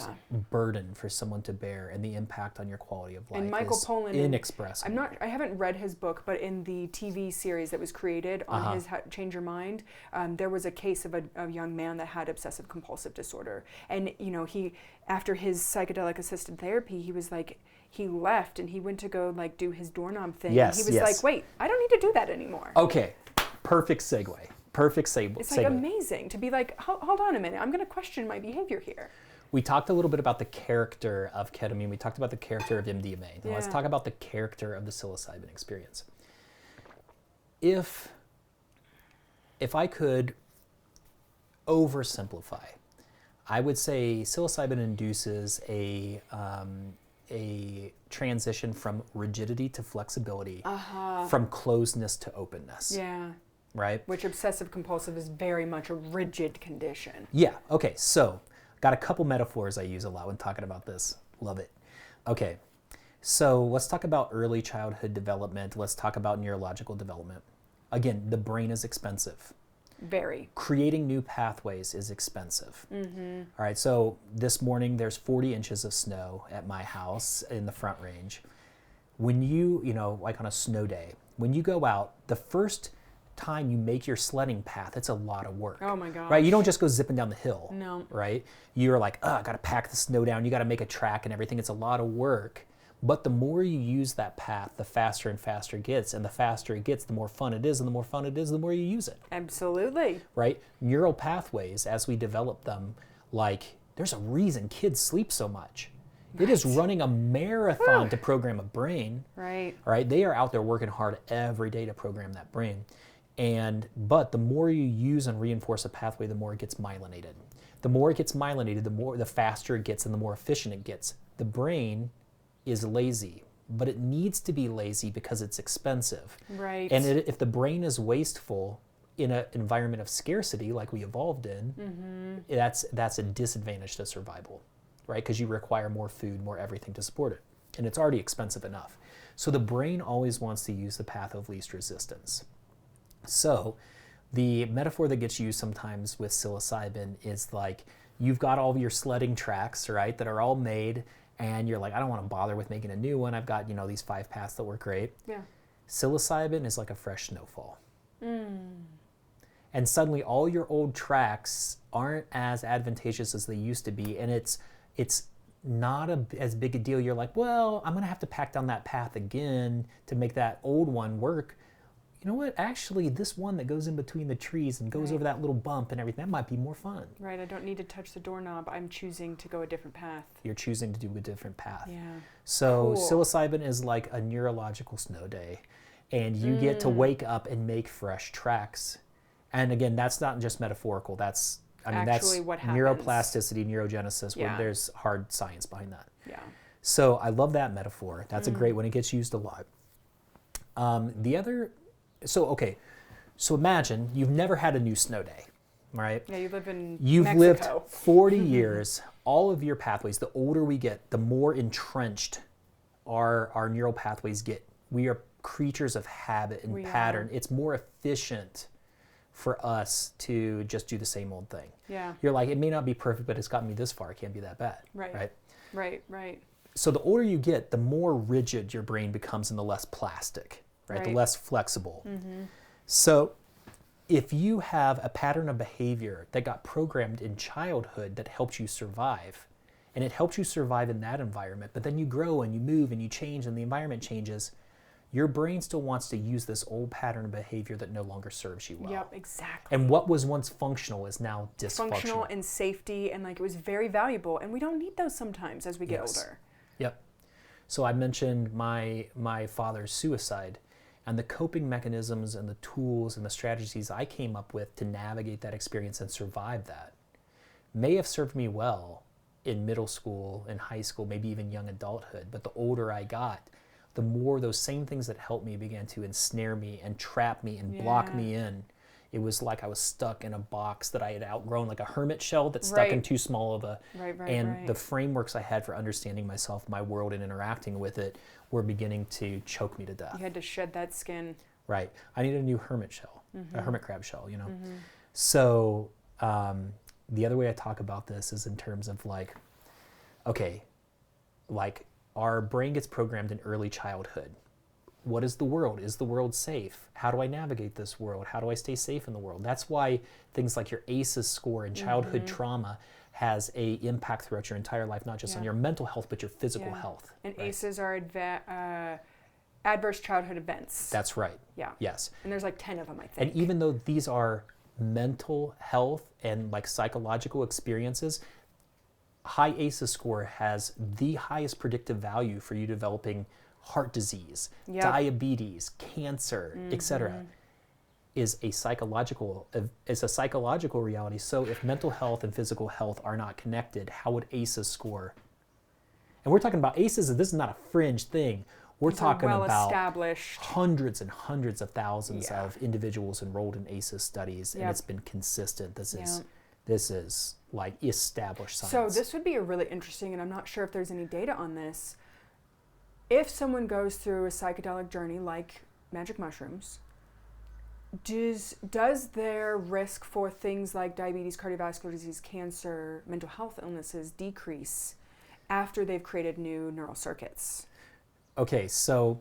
burden for someone to bear, and the impact on your quality of life and Michael is Pollan, inexpressible. I haven't read his book, but in the TV series that was created on his Change Your Mind, there was a case of a young man that had obsessive compulsive disorder, and he, after his psychedelic-assisted therapy, he was like, he left and he went to go like do his doorknob thing. Yes, and he was like, wait, I don't need to do that anymore. Okay, perfect segue. It's like amazing to be like, hold on a minute, I'm going to question my behavior here. We talked a little bit about the character of ketamine. We talked about the character of MDMA. Now let's talk about the character of the psilocybin experience. If I could oversimplify, I would say psilocybin induces a transition from rigidity to flexibility, from closeness to openness. Yeah. Right? Which obsessive compulsive is very much a rigid condition. Yeah. Okay. So, got a couple metaphors I use a lot when talking about this. Love it. Okay. So, let's talk about early childhood development. Let's talk about neurological development. Again, the brain is expensive. Very. Creating new pathways is expensive. All right. So, this morning there's 40 inches of snow at my house in the Front Range. When you, like on a snow day, when you go out, the first time you make your sledding path, it's a lot of work. Oh my gosh. Right? You don't just go zipping down the hill. No. Right? You're like, I got to pack the snow down. You got to make a track and everything. It's a lot of work. But the more you use that path, the faster and faster it gets. And the faster it gets, the more fun it is. And the more fun it is, the more you use it. Absolutely. Right? Neural pathways, as we develop them, like, there's a reason kids sleep so much. Right. It is running a marathon to program a brain. Right. Right? They are out there working hard every day to program that brain. But the more you use and reinforce a pathway, the more it gets myelinated. The more it gets myelinated, the faster it gets and the more efficient it gets. The brain is lazy, but it needs to be lazy because it's expensive. Right. And if the brain is wasteful in an environment of scarcity like we evolved in, that's a disadvantage to survival. right? Because you require more food, more everything to support it. And it's already expensive enough. So the brain always wants to use the path of least resistance. So the metaphor that gets used sometimes with psilocybin is like, you've got all of your sledding tracks, right, that are all made, and you're like, I don't want to bother with making a new one. I've got, these 5 paths that work great. Yeah. Psilocybin is like a fresh snowfall. And suddenly all your old tracks aren't as advantageous as they used to be, and it's not as big a deal. You're like, well, I'm gonna have to pack down that path again to make that old one work. You know what? Actually, this one that goes in between the trees and goes over that little bump and everything, that might be more fun. Right, I don't need to touch the doorknob. I'm choosing to go a different path. You're choosing to do a different path. Yeah. So Cool. psilocybin is like a neurological snow day, and you get to wake up and make fresh tracks. And again, that's not just metaphorical. That's Actually what happens. Neuroplasticity, neurogenesis, where there's hard science behind that. Yeah. So I love that metaphor. That's a great one. It gets used a lot. So imagine you've never had a new snow day, right? Yeah, you live in You've Mexico. lived 40 years. All of your pathways, the older we get, the more entrenched our neural pathways get. We are creatures of habit and pattern. It's more efficient for us to just do the same old thing. Yeah. You're like, it may not be perfect, but it's gotten me this far. It can't be that bad. Right. So the older you get, the more rigid your brain becomes and the less plastic, right? The less flexible. So if you have a pattern of behavior that got programmed in childhood that helped you survive, and it helps you survive in that environment, but then you grow and you move and you change and the environment changes, your brain still wants to use this old pattern of behavior that no longer serves you well. Yep, exactly. And what was once functional is now dysfunctional. Functional and safety, and like it was very valuable, and we don't need those sometimes as we get older. Yep. So I mentioned my father's suicide, and the coping mechanisms and the tools and the strategies I came up with to navigate that experience and survive that may have served me well in middle school, in high school, maybe even young adulthood. But the older I got, the more those same things that helped me began to ensnare me and trap me and block me in. It was like I was stuck in a box that I had outgrown, like a hermit shell that's stuck in too small of a... The frameworks I had for understanding myself, my world, and interacting with it were beginning to choke me to death. You had to shed that skin. Right. I needed a new hermit shell, a hermit crab shell, So the other way I talk about this is in terms of like, okay, like our brain gets programmed in early childhood. What is the world? Is the world safe? How do I navigate this world? How do I stay safe in the world? That's why things like your ACEs score and childhood trauma has a impact throughout your entire life, not just on your mental health, but your physical health. And ACEs are adverse childhood events. That's right. Yeah. Yes. And there's like 10 of them, I think. And even though these are mental health and like psychological experiences, high ACEs score has the highest predictive value for you developing heart disease, diabetes, cancer, etc. is a psychological reality. So if mental health and physical health are not connected, how would ACEs score? And we're talking about ACEs, this is not a fringe thing. We're talking about hundreds and hundreds of thousands of individuals enrolled in ACEs studies, and it's been consistent. This is like established science. So this would be a really interesting, and I'm not sure if there's any data on this. If someone goes through a psychedelic journey like magic mushrooms, does their risk for things like diabetes, cardiovascular disease, cancer, mental health illnesses decrease after they've created new neural circuits? Okay, so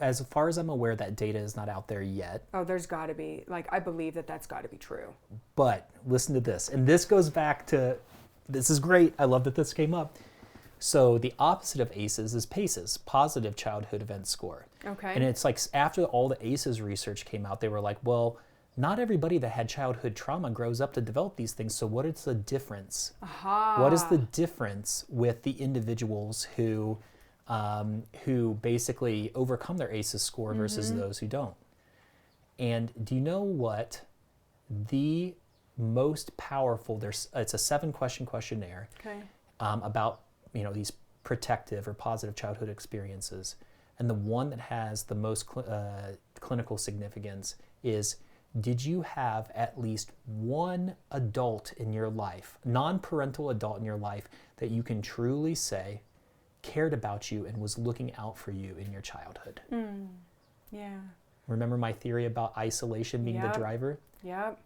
as far as I'm aware, that data is not out there yet. Oh, there's got to be. Like, I believe that's got to be true. But listen to this. And this goes back to, this is great. I love that this came up. So the opposite of ACEs is PACEs, positive childhood event score. Okay. And it's like after all the ACEs research came out, they were like, well, not everybody that had childhood trauma grows up to develop these things. So what is the difference? What is the difference with the individuals who basically overcome their ACEs score versus those who don't? And do you know what the most powerful, it's a 7-question questionnaire about these protective or positive childhood experiences. And the one that has the most clinical significance is did you have at least one adult in your life, non-parental adult in your life, that you can truly say cared about you and was looking out for you in your childhood? Yeah. Remember my theory about isolation being the driver? Yep.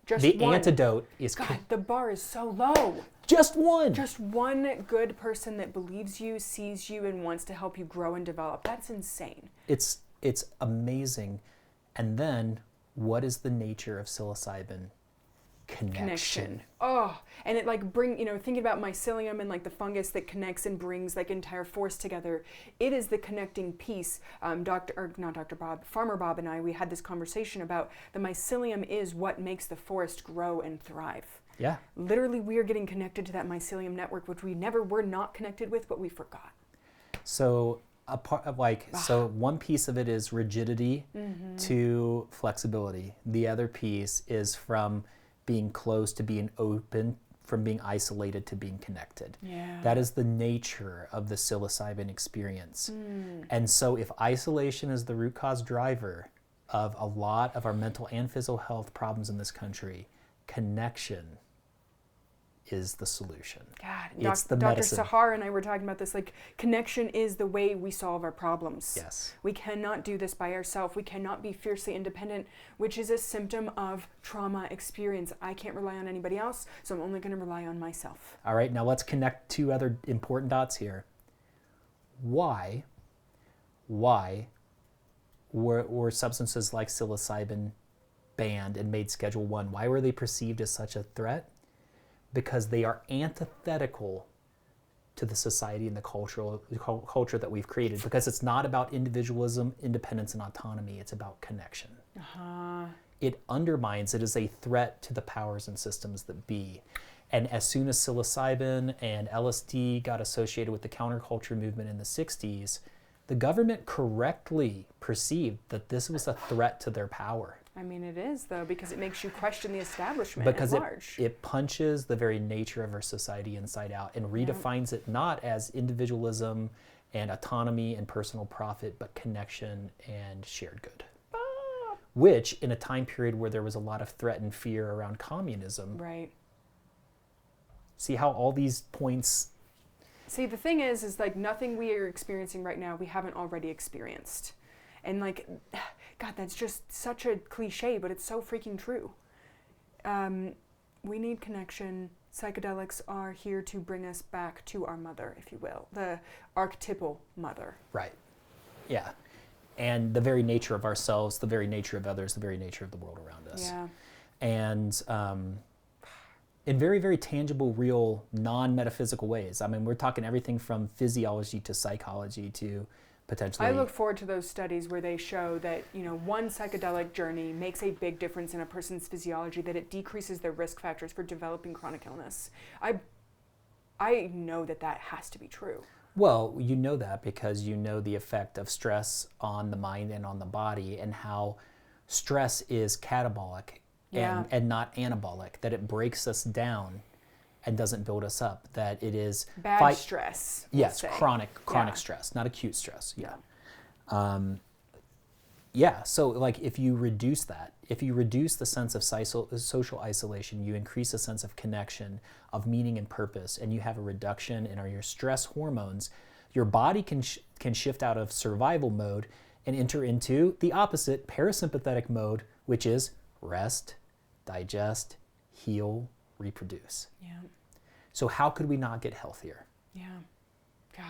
Just the one. antidote is... God, the bar is so low. Just one. Just one good person that believes you, sees you, and wants to help you grow and develop. That's insane. It's amazing. And then, what is the nature of psilocybin? Connection. Oh, and it like thinking about mycelium and like the fungus that connects and brings like entire forest together. It is the connecting piece. Farmer Bob and I, we had this conversation about the mycelium is what makes the forest grow and thrive. Yeah. Literally, we are getting connected to that mycelium network, which we never were not connected with, but we forgot. So so one piece of it is rigidity to flexibility. The other piece is from being closed to being open, from being isolated to being connected. Yeah. That is the nature of the psilocybin experience. And so if isolation is the root cause driver of a lot of our mental and physical health problems in this country, connection is the solution. God, it's the Dr. medicine. Sahar and I were talking about this, like connection is the way we solve our problems. Yes. We cannot do this by ourselves. We cannot be fiercely independent, which is a symptom of trauma experience. I can't rely on anybody else, so I'm only going to rely on myself. All right, now let's connect two other important dots here. Why were substances like psilocybin banned and made Schedule 1? Why were they perceived as such a threat? Because they are antithetical to the society and the culture that we've created. Because it's not about individualism, independence, and autonomy. It's about connection. It undermines, it is a threat to the powers and systems that be. And as soon as psilocybin and LSD got associated with the counterculture movement in the 60s, the government correctly perceived that this was a threat to their power. I mean, it is, though, because it makes you question the establishment because at large. It punches the very nature of our society inside out and redefines it not as individualism and autonomy and personal profit, but connection and shared good. Which, in a time period where there was a lot of threat and fear around communism, right. See how all these points... See, the thing is like nothing we are experiencing right now we haven't already experienced. And like, God, that's just such a cliche, but it's so freaking true. We need connection. Psychedelics are here to bring us back to our mother, if you will, the archetypal mother. Right. Yeah. And the very nature of ourselves, the very nature of others, the very nature of the world around us. Yeah. And in very, very tangible, real, non-metaphysical ways. I mean, we're talking everything from physiology to psychology to potentially... I look forward to those studies where they show that, one psychedelic journey makes a big difference in a person's physiology, that it decreases their risk factors for developing chronic illness. I know that has to be true. Well, you know that because you know the effect of stress on the mind and on the body, and how stress is catabolic and not anabolic, that it breaks us down and doesn't build us up, that it is... Bad stress. Yes, chronic stress, not acute stress. So like if you reduce that, if you reduce the sense of social isolation, you increase a sense of connection, of meaning and purpose, and you have a reduction in your stress hormones, your body can shift out of survival mode and enter into the opposite, parasympathetic mode, which is rest, digest, heal, reproduce. Yeah. So how could we not get healthier? Yeah. God,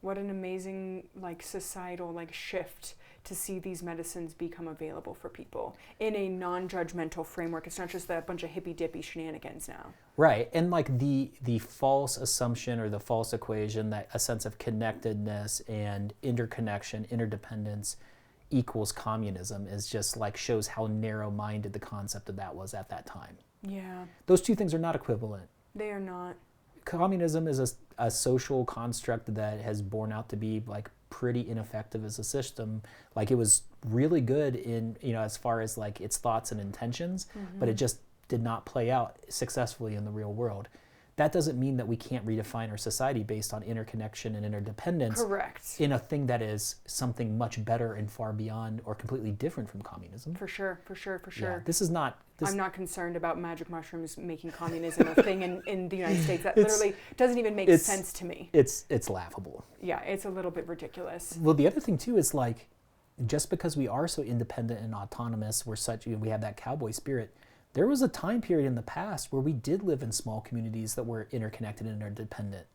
what an amazing societal shift to see these medicines become available for people in a non-judgmental framework. It's not just a bunch of hippy-dippy shenanigans now. Right. And the false assumption or the false equation that a sense of connectedness and interconnection, interdependence equals communism is just shows how narrow-minded the concept of that was at that time. Yeah. Those two things are not equivalent. They are not. Communism is a social construct that has borne out to be pretty ineffective as a system. It was really good in, as far as its thoughts and intentions, but it just did not play out successfully in the real world. that doesn't mean that we can't redefine our society based on interconnection and interdependence. Correct. In a thing that is something much better and far beyond or completely different from communism. For sure. Yeah, this is not... I'm not concerned about magic mushrooms making communism a thing in the United States. That literally doesn't even make sense to me. It's laughable. Yeah, it's a little bit ridiculous. Well, the other thing too is like, just because we are so independent and autonomous, we have that cowboy spirit. There was a time period in the past where we did live in small communities that were interconnected and interdependent,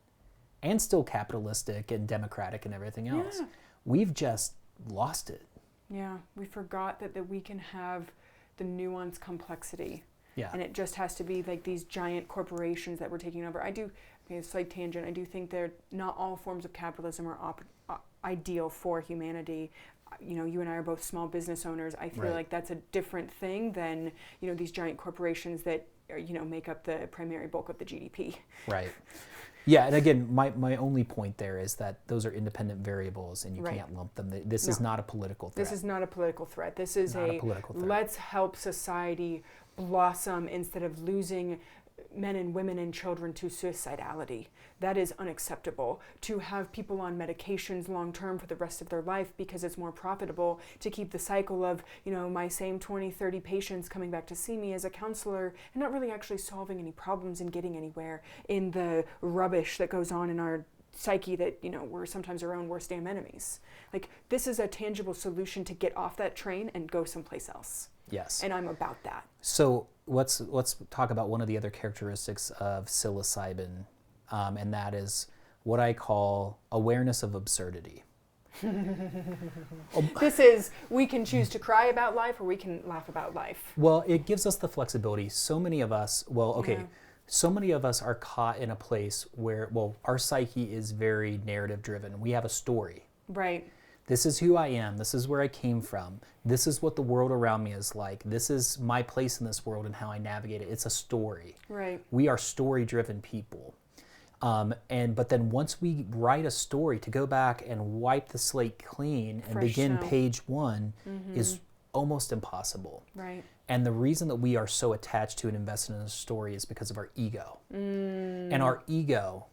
and still capitalistic and democratic and everything else. Yeah. We've just lost it. Yeah, we forgot that we can have the nuanced complexity. Yeah. And it just has to be like these giant corporations that we're taking over. Slight tangent, I do think that not all forms of capitalism are ideal for humanity. You and I are both small business owners. I feel like that's a different thing than, these giant corporations that, make up the primary bulk of the GDP. Right. Yeah, and again, my only point there is that those are independent variables and you can't lump them. This is not a political threat. This is not a political threat. This is not a political threat. Let's help society blossom instead of losing men and women and children to suicidality. That is unacceptable. To have people on medications long term for the rest of their life because it's more profitable to keep the cycle of, my same 20, 30 patients coming back to see me as a counselor and not really actually solving any problems and getting anywhere in the rubbish that goes on in our psyche that, we're sometimes our own worst damn enemies. Like, this is a tangible solution to get off that train and go someplace else. Yes. And I'm about that. So let's talk about one of the other characteristics of psilocybin, and that is what I call awareness of absurdity. This is, we can choose to cry about life or we can laugh about life. Well, it gives us the flexibility. So many of us, so many of us are caught in a place where, our psyche is very narrative driven. We have a story. Right. This is who I am. This is where I came from. This is what the world around me is like. This is my place in this world and how I navigate it. It's a story. Right. We are story-driven people. But then once we write a story, to go back and wipe the slate clean and begin page one is almost impossible. Right. And the reason that we are so attached to and invested in a story is because of our ego. And our ego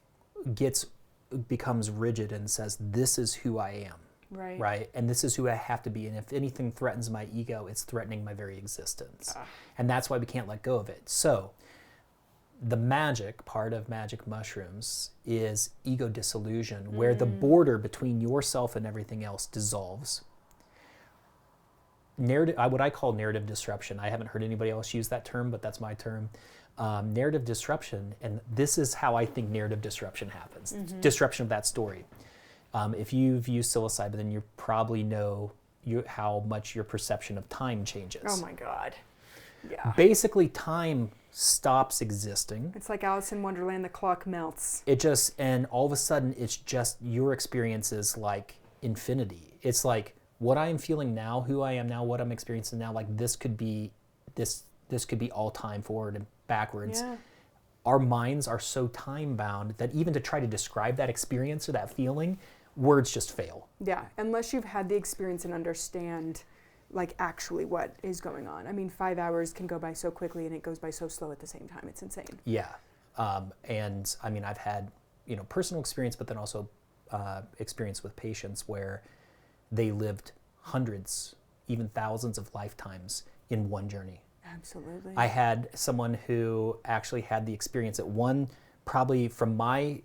becomes rigid and says, this is who I am. Right. And this is who I have to be. And if anything threatens my ego, it's threatening my very existence. And that's why we can't let go of it. So the magic part of magic mushrooms is ego dissolution, where the border between yourself and everything else dissolves. What I call narrative disruption. I haven't heard anybody else use that term, but that's my term. Narrative disruption, and this is how I think narrative disruption happens. Disruption of that story. If you've used psilocybin, then you probably know how much your perception of time changes. Oh my God. Yeah. Basically, time stops existing. It's like Alice in Wonderland, the clock melts. And all of a sudden, it's just your experience is like infinity. It's like what I am feeling now, who I am now, what I'm experiencing now, like this could be all time forward and backwards. Yeah. Our minds are so time bound that even to try to describe that experience or that feeling, words just fail. Yeah, unless you've had the experience and understand like actually what is going on. I mean, 5 hours can go by so quickly and it goes by so slow at the same time. It's insane. Yeah. And I mean, I've had, personal experience, but then also experience with patients where they lived hundreds, even thousands of lifetimes in one journey. Absolutely. I had someone who actually had the experience at one, probably from my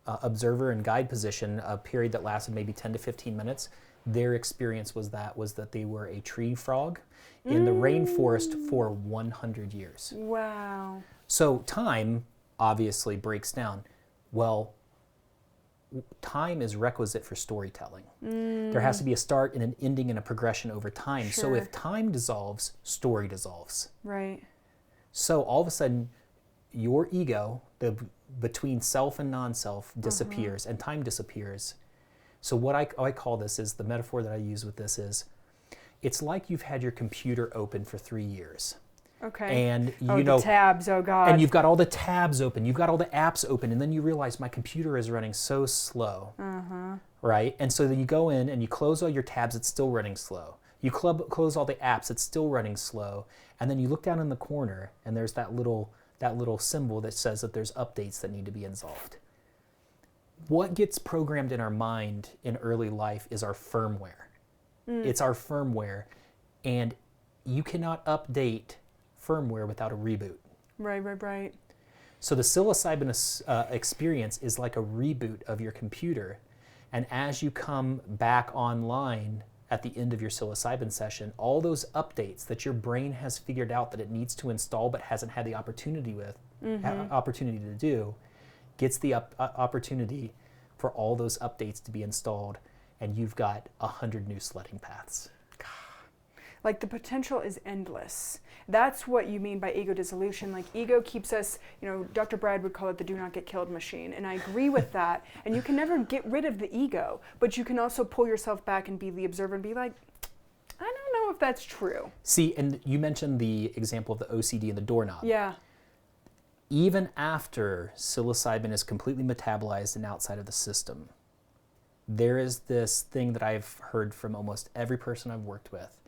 observer and guide position, a period that lasted maybe 10 to 15 minutes. Their experience was that they were a tree frog in the rainforest for 100 years. Wow. So time obviously breaks down. Well, time is requisite for storytelling. There has to be a start and an ending and a progression over time. Sure. So if time dissolves, story dissolves. Right. So all of a sudden, your ego, between self and non-self, disappears and time disappears. So what I call this is, the metaphor that I use with this is, it's like you've had your computer open for 3 years. Okay. And the tabs, oh God. And you've got all the tabs open, you've got all the apps open, and then you realize my computer is running so slow. Right? And so then you go in and you close all your tabs, it's still running slow. You close all the apps, it's still running slow. And then you look down in the corner and there's that that little symbol that says that there's updates that need to be installed. What gets programmed in our mind in early life is our firmware. It's our firmware, and you cannot update firmware without a reboot. Right. So the psilocybin experience is like a reboot of your computer, and as you come back online at the end of your psilocybin session, all those updates that your brain has figured out that it needs to install but hasn't had the opportunity to do, gets the opportunity for all those updates to be installed, and you've got 100 new sledding paths. Like, the potential is endless. That's what you mean by ego dissolution. Like, ego keeps us, Dr. Brad would call it the do not get killed machine. And I agree with that. And you can never get rid of the ego, but you can also pull yourself back and be the observer and be like, I don't know if that's true. See, and you mentioned the example of the OCD and the doorknob. Yeah. Even after psilocybin is completely metabolized and outside of the system, there is this thing that I've heard from almost every person I've worked with,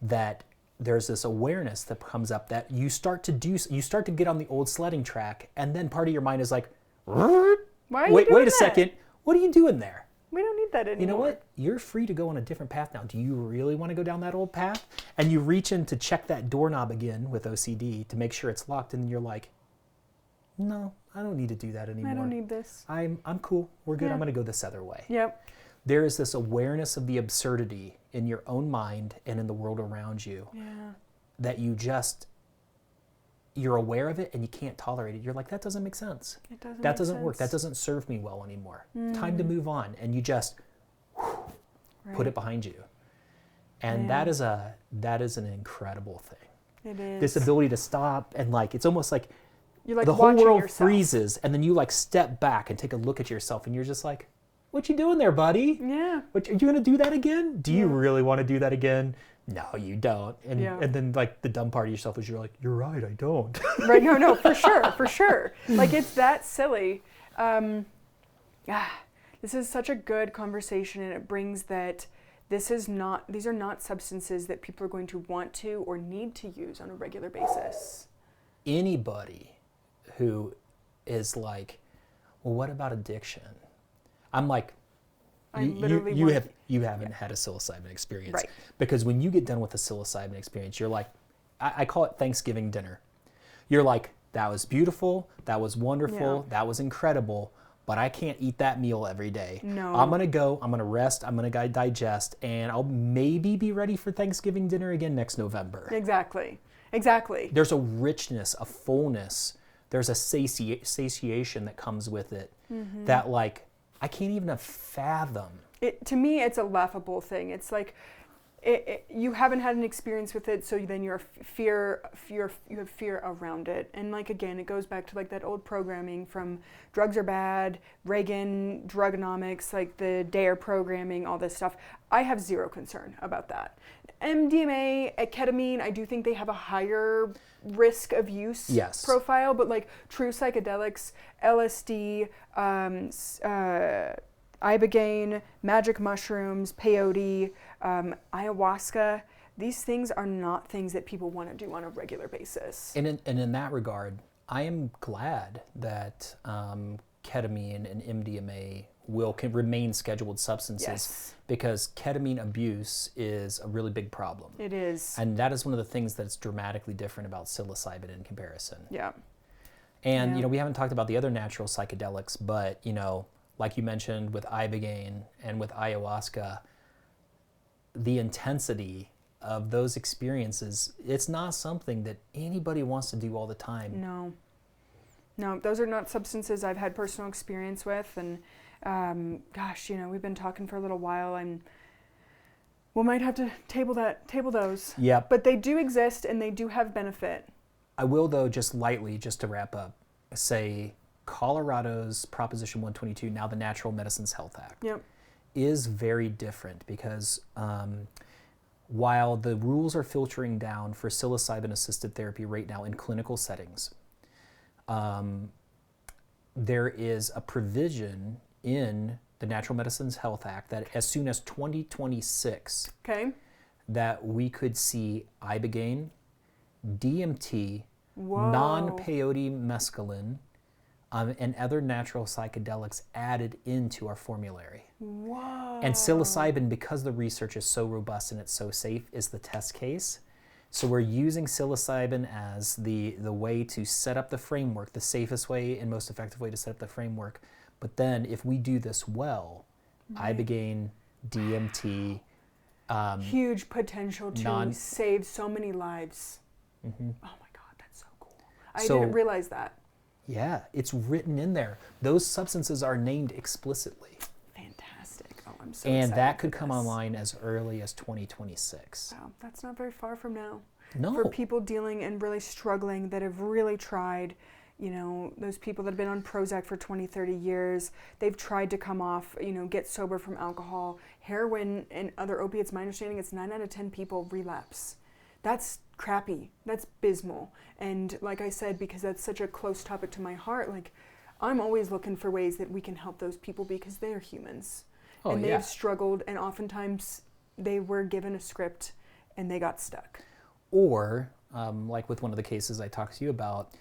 that there's this awareness that comes up that you start to get on the old sledding track, and then part of your mind is like, wait a second, what are you doing there? We don't need that anymore. You know what? You're free to go on a different path now. Do you really want to go down that old path? And you reach in to check that doorknob again with OCD to make sure it's locked, and you're like, no, I don't need to do that anymore. I don't need this. I'm cool. We're good. Yeah. I'm going to go this other way. Yep. There is this awareness of the absurdity in your own mind and in the world around you, that you're aware of it and you can't tolerate it. You're like, that doesn't make sense. That doesn't work. That doesn't serve me well anymore. Time to move on. And you just put it behind you. And that is an incredible thing. It is. This ability to stop and it's almost like, you're like the whole world yourself. freezes, and then you step back and take a look at yourself, and you're just like, what you doing there, buddy? Yeah. Are you going to do that again? Do you really want to do that again? No, you don't. And then the dumb part of yourself is you're like, you're right, I don't. Right, no, for sure. Like, it's that silly. This is such a good conversation, and it brings that these are not substances that people are going to want to or need to use on a regular basis. Anybody who is like, well, what about addiction? I'm like, you haven't had a psilocybin experience. Right. Because when you get done with a psilocybin experience, you're like, I call it Thanksgiving dinner. You're like, that was beautiful, that was wonderful, that was incredible, but I can't eat that meal every day. No. I'm going to rest, I'm going to digest, and I'll maybe be ready for Thanksgiving dinner again next November. Exactly. There's a richness, a fullness, there's a satiation that comes with it that I can't even fathom. To me, it's a laughable thing. It's like you haven't had an experience with it, so then you have fear around it. And again, it goes back to that old programming from drugs are bad, Reagan, drugonomics, the DARE programming, all this stuff. I have zero concern about that. MDMA, ketamine, I do think they have a higher risk of use profile, but true psychedelics, LSD, ibogaine, magic mushrooms, peyote, ayahuasca, these things are not things that people want to do on a regular basis. And in that regard, I am glad that ketamine and MDMA can remain scheduled substances, because ketamine abuse is a really big problem. It is. And that is one of the things that's dramatically different about psilocybin in comparison. Yeah. And, we haven't talked about the other natural psychedelics, but, like you mentioned with ibogaine and with ayahuasca, the intensity of those experiences, it's not something that anybody wants to do all the time. No, those are not substances I've had personal experience with, and we've been talking for a little while, and we might have to table those. Yep. But they do exist, and they do have benefit. I will, though, just to wrap up, say Colorado's Proposition 122, now the Natural Medicines Health Act, is very different, because while the rules are filtering down for psilocybin-assisted therapy right now in clinical settings, there is a provision in the Natural Medicines Health Act that as soon as 2026, that we could see ibogaine, DMT, Whoa. non-peyote mescaline, and other natural psychedelics added into our formulary. Whoa. And psilocybin, because the research is so robust and it's so safe, is the test case. So we're using psilocybin as the way to set up the framework, the safest way and most effective way to set up the framework. But then if we do this well, ibogaine, DMT, huge potential to save so many lives. Mm-hmm. Oh my God, that's so cool. I didn't realize that. Yeah, it's written in there. Those substances are named explicitly. Fantastic. Oh, I'm so excited. And that could come online as early as 2026. Wow, that's not very far from now. No. For people dealing and really struggling that have really tried, you know, those people that have been on Prozac for 20, 30 years, they've tried to come off, you know, get sober from alcohol, heroin, and other opiates. My understanding is 9 out of 10 people relapse. That's crappy. That's abysmal. And like I said, because that's such a close topic to my heart, like I'm always looking for ways that we can help those people because they're humans. Oh, and yeah. they've struggled, and oftentimes they were given a script and they got stuck. Or, like with one of the cases I talked to you about,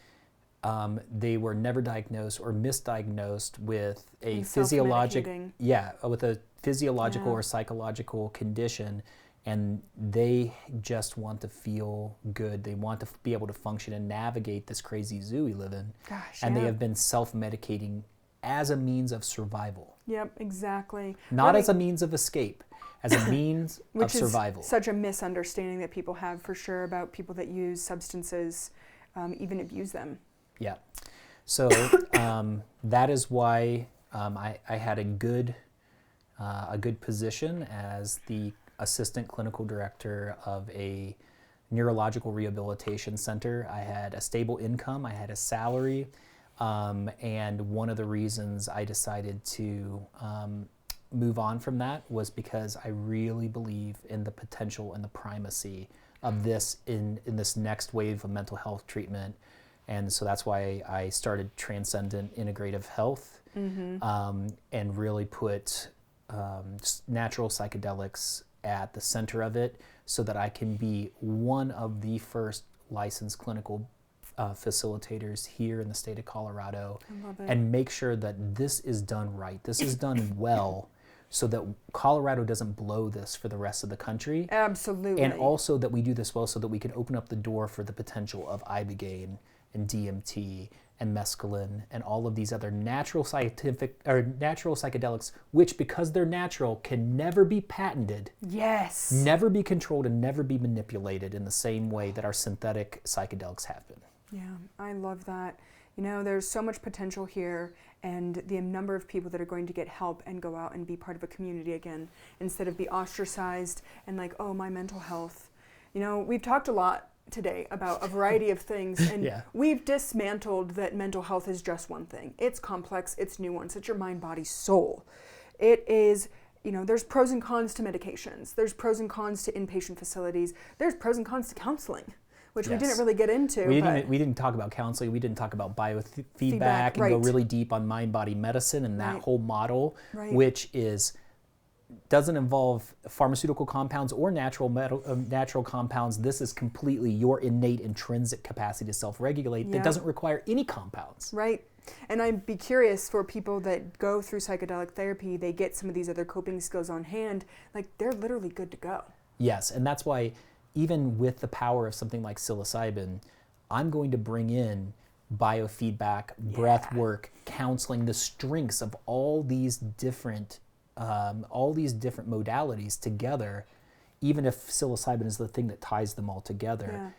they were never diagnosed or misdiagnosed with a physiological, or psychological condition, and they just want to feel good. They want to be able to function and navigate this crazy zoo we live in. Gosh, and they have been self-medicating as a means of survival. Yep, exactly. Not as a means of escape, as a means of survival. Which is such a misunderstanding that people have for sure about people that use substances, even abuse them. Yeah. So that is why I had a good position as the assistant clinical director of a neurological rehabilitation center. I had a stable income. I had a salary. And one of the reasons I decided to move on from that was because I really believe in the potential and the primacy of this in this next wave of mental health treatment. And so that's why I started Transcendent Integrative Health, and really put natural psychedelics at the center of it so that I can be one of the first licensed clinical facilitators here in the state of Colorado, and make sure that this is done right. This is done well, so that Colorado doesn't blow this for the rest of the country. Absolutely. And also that we do this well so that we can open up the door for the potential of ibogaine and DMT and mescaline and all of these other natural psychedelics, which, because they're natural, can never be patented. Yes. Never be controlled and never be manipulated in the same way that our synthetic psychedelics have been. Yeah, I love that. You know, there's so much potential here, and the number of people that are going to get help and go out and be part of a community again, instead of be ostracized and like, oh, my mental health. You know, we've talked a lot today about a variety of things, and we've dismantled that mental health is just one thing. It's complex, it's nuanced, it's your mind, body, soul. It is, you know, there's pros and cons to medications, there's pros and cons to inpatient facilities, there's pros and cons to counseling, which we didn't really get into. We didn't talk about counseling, we didn't talk about biofeedback and go really deep on mind-body medicine and that whole model, which doesn't involve pharmaceutical compounds or natural compounds. This is completely your innate intrinsic capacity to self-regulate that doesn't require any compounds. Right. And I'd be curious for people that go through psychedelic therapy, they get some of these other coping skills on hand, like they're literally good to go. Yes, and that's why even with the power of something like psilocybin, I'm going to bring in biofeedback, breath work, counseling, the strengths of all these different modalities together. Even if psilocybin is the thing that ties them all together,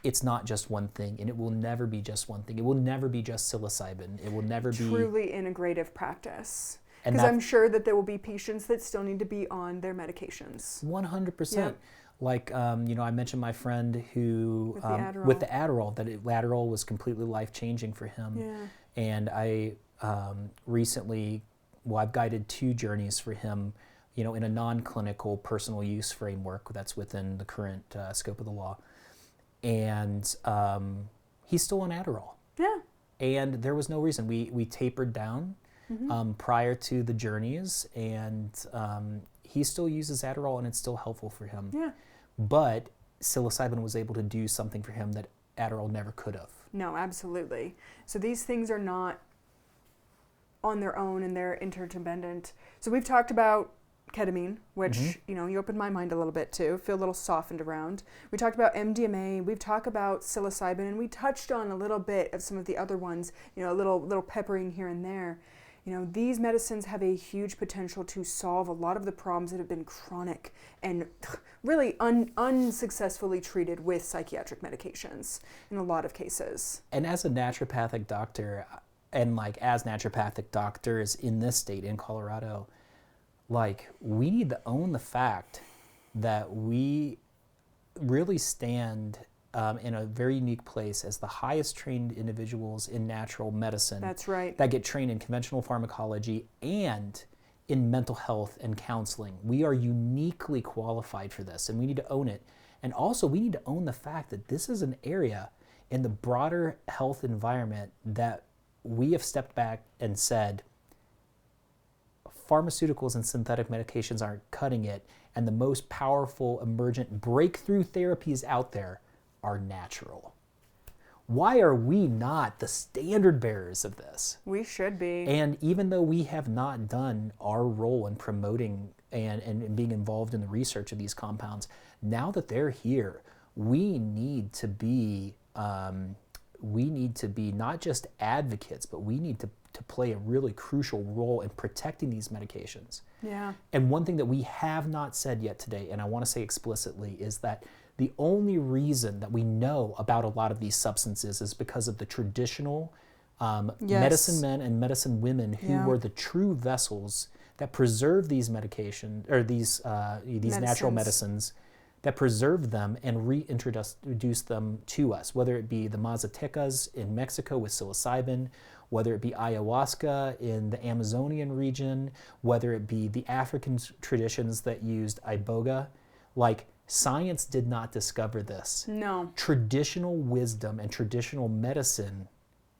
it's not just one thing, and it will never be just one thing. It will never be just psilocybin. It will never be truly integrative practice. Because I'm sure that there will be patients that still need to be on their medications. 100%. Like, you know, I mentioned my friend who, with the Adderall, that Adderall was completely life-changing for him. Yeah. And I recently, I've guided 2 journeys for him, you know, in a non-clinical personal use framework that's within the current scope of the law. And he's still on Adderall. Yeah. And there was no reason. We tapered down prior to the journeys, and he still uses Adderall, and it's still helpful for him. Yeah. But psilocybin was able to do something for him that Adderall never could have. No, absolutely. So these things are not on their own, and they're interdependent. So we've talked about ketamine, which, you know, you opened my mind a little bit too, feel a little softened around. We talked about MDMA, we've talked about psilocybin, and we touched on a little bit of some of the other ones, you know, a little peppering here and there. You know, these medicines have a huge potential to solve a lot of the problems that have been chronic and really unsuccessfully treated with psychiatric medications in a lot of cases. And as a naturopathic doctor, and like as naturopathic doctors in this state, in Colorado, like we need to own the fact that we really stand in a very unique place as the highest trained individuals in natural medicine. That's right. That get trained in conventional pharmacology and in mental health and counseling. We are uniquely qualified for this, and we need to own it. And also, we need to own the fact that this is an area in the broader health environment that we have stepped back and said, pharmaceuticals and synthetic medications aren't cutting it, and the most powerful emergent breakthrough therapies out there are natural. Why are we not the standard bearers of this? We should be. And even though we have not done our role in promoting and being involved in the research of these compounds, now that they're here, we need to be not just advocates, but we need to play a really crucial role in protecting these medications. Yeah. And one thing that we have not said yet today, and I want to say explicitly, is that the only reason that we know about a lot of these substances is because of the traditional medicine men and medicine women who were the true vessels that preserved these medications, or these natural medicines, that preserved them and reintroduced them to us, whether it be the Mazatecas in Mexico with psilocybin, whether it be ayahuasca in the Amazonian region, whether it be the African traditions that used iboga. Like, science did not discover this. No. Traditional wisdom and traditional medicine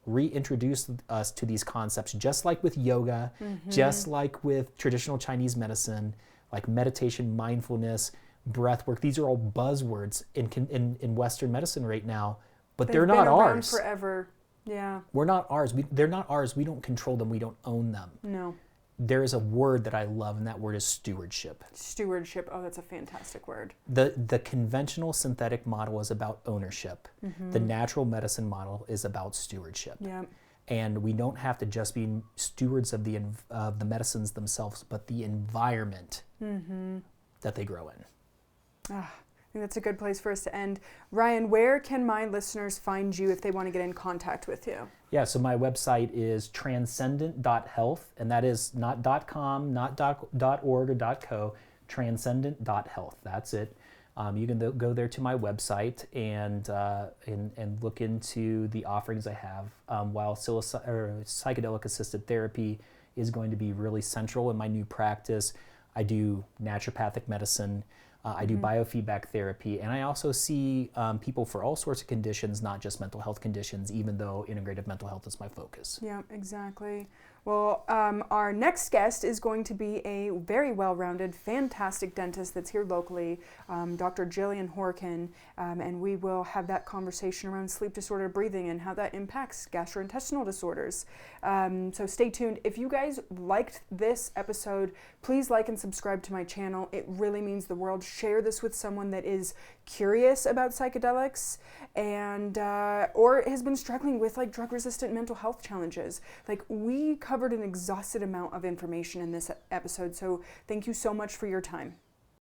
reintroduced us to these concepts, just like with yoga, just like with traditional Chinese medicine, like meditation, mindfulness, breath work. These are all buzzwords in Western medicine right now, but they're not ours. They've been around forever. Yeah. We're not ours. They're not ours. We don't control them. We don't own them. No. There is a word that I love, and that word is stewardship. Stewardship. Oh, that's a fantastic word. The conventional synthetic model is about ownership. The natural medicine model is about stewardship. Yeah. And we don't have to just be stewards of the medicines themselves, but the environment that they grow in. I think that's a good place for us to end. Ryan, where can my listeners find you if they want to get in contact with you? Yeah, so my website is transcendent.health, and that is not .com, not .org or .co, transcendent.health. That's it. You can go there to my website and look into the offerings I have. While psychedelic-assisted therapy is going to be really central in my new practice, I do naturopathic medicine. I do biofeedback therapy, and I also see people for all sorts of conditions, not just mental health conditions, even though integrative mental health is my focus. Yeah, exactly. Well, our next guest is going to be a very well-rounded, fantastic dentist that's here locally, Dr. Jillian Horkin, and we will have that conversation around sleep disordered breathing and how that impacts gastrointestinal disorders. So stay tuned. If you guys liked this episode, please like and subscribe to my channel. It really means the world. Share this with someone that is curious about psychedelics and or has been struggling with like drug-resistant mental health challenges. Like, we covered an exhaustive amount of information in this episode, so thank you so much for your time.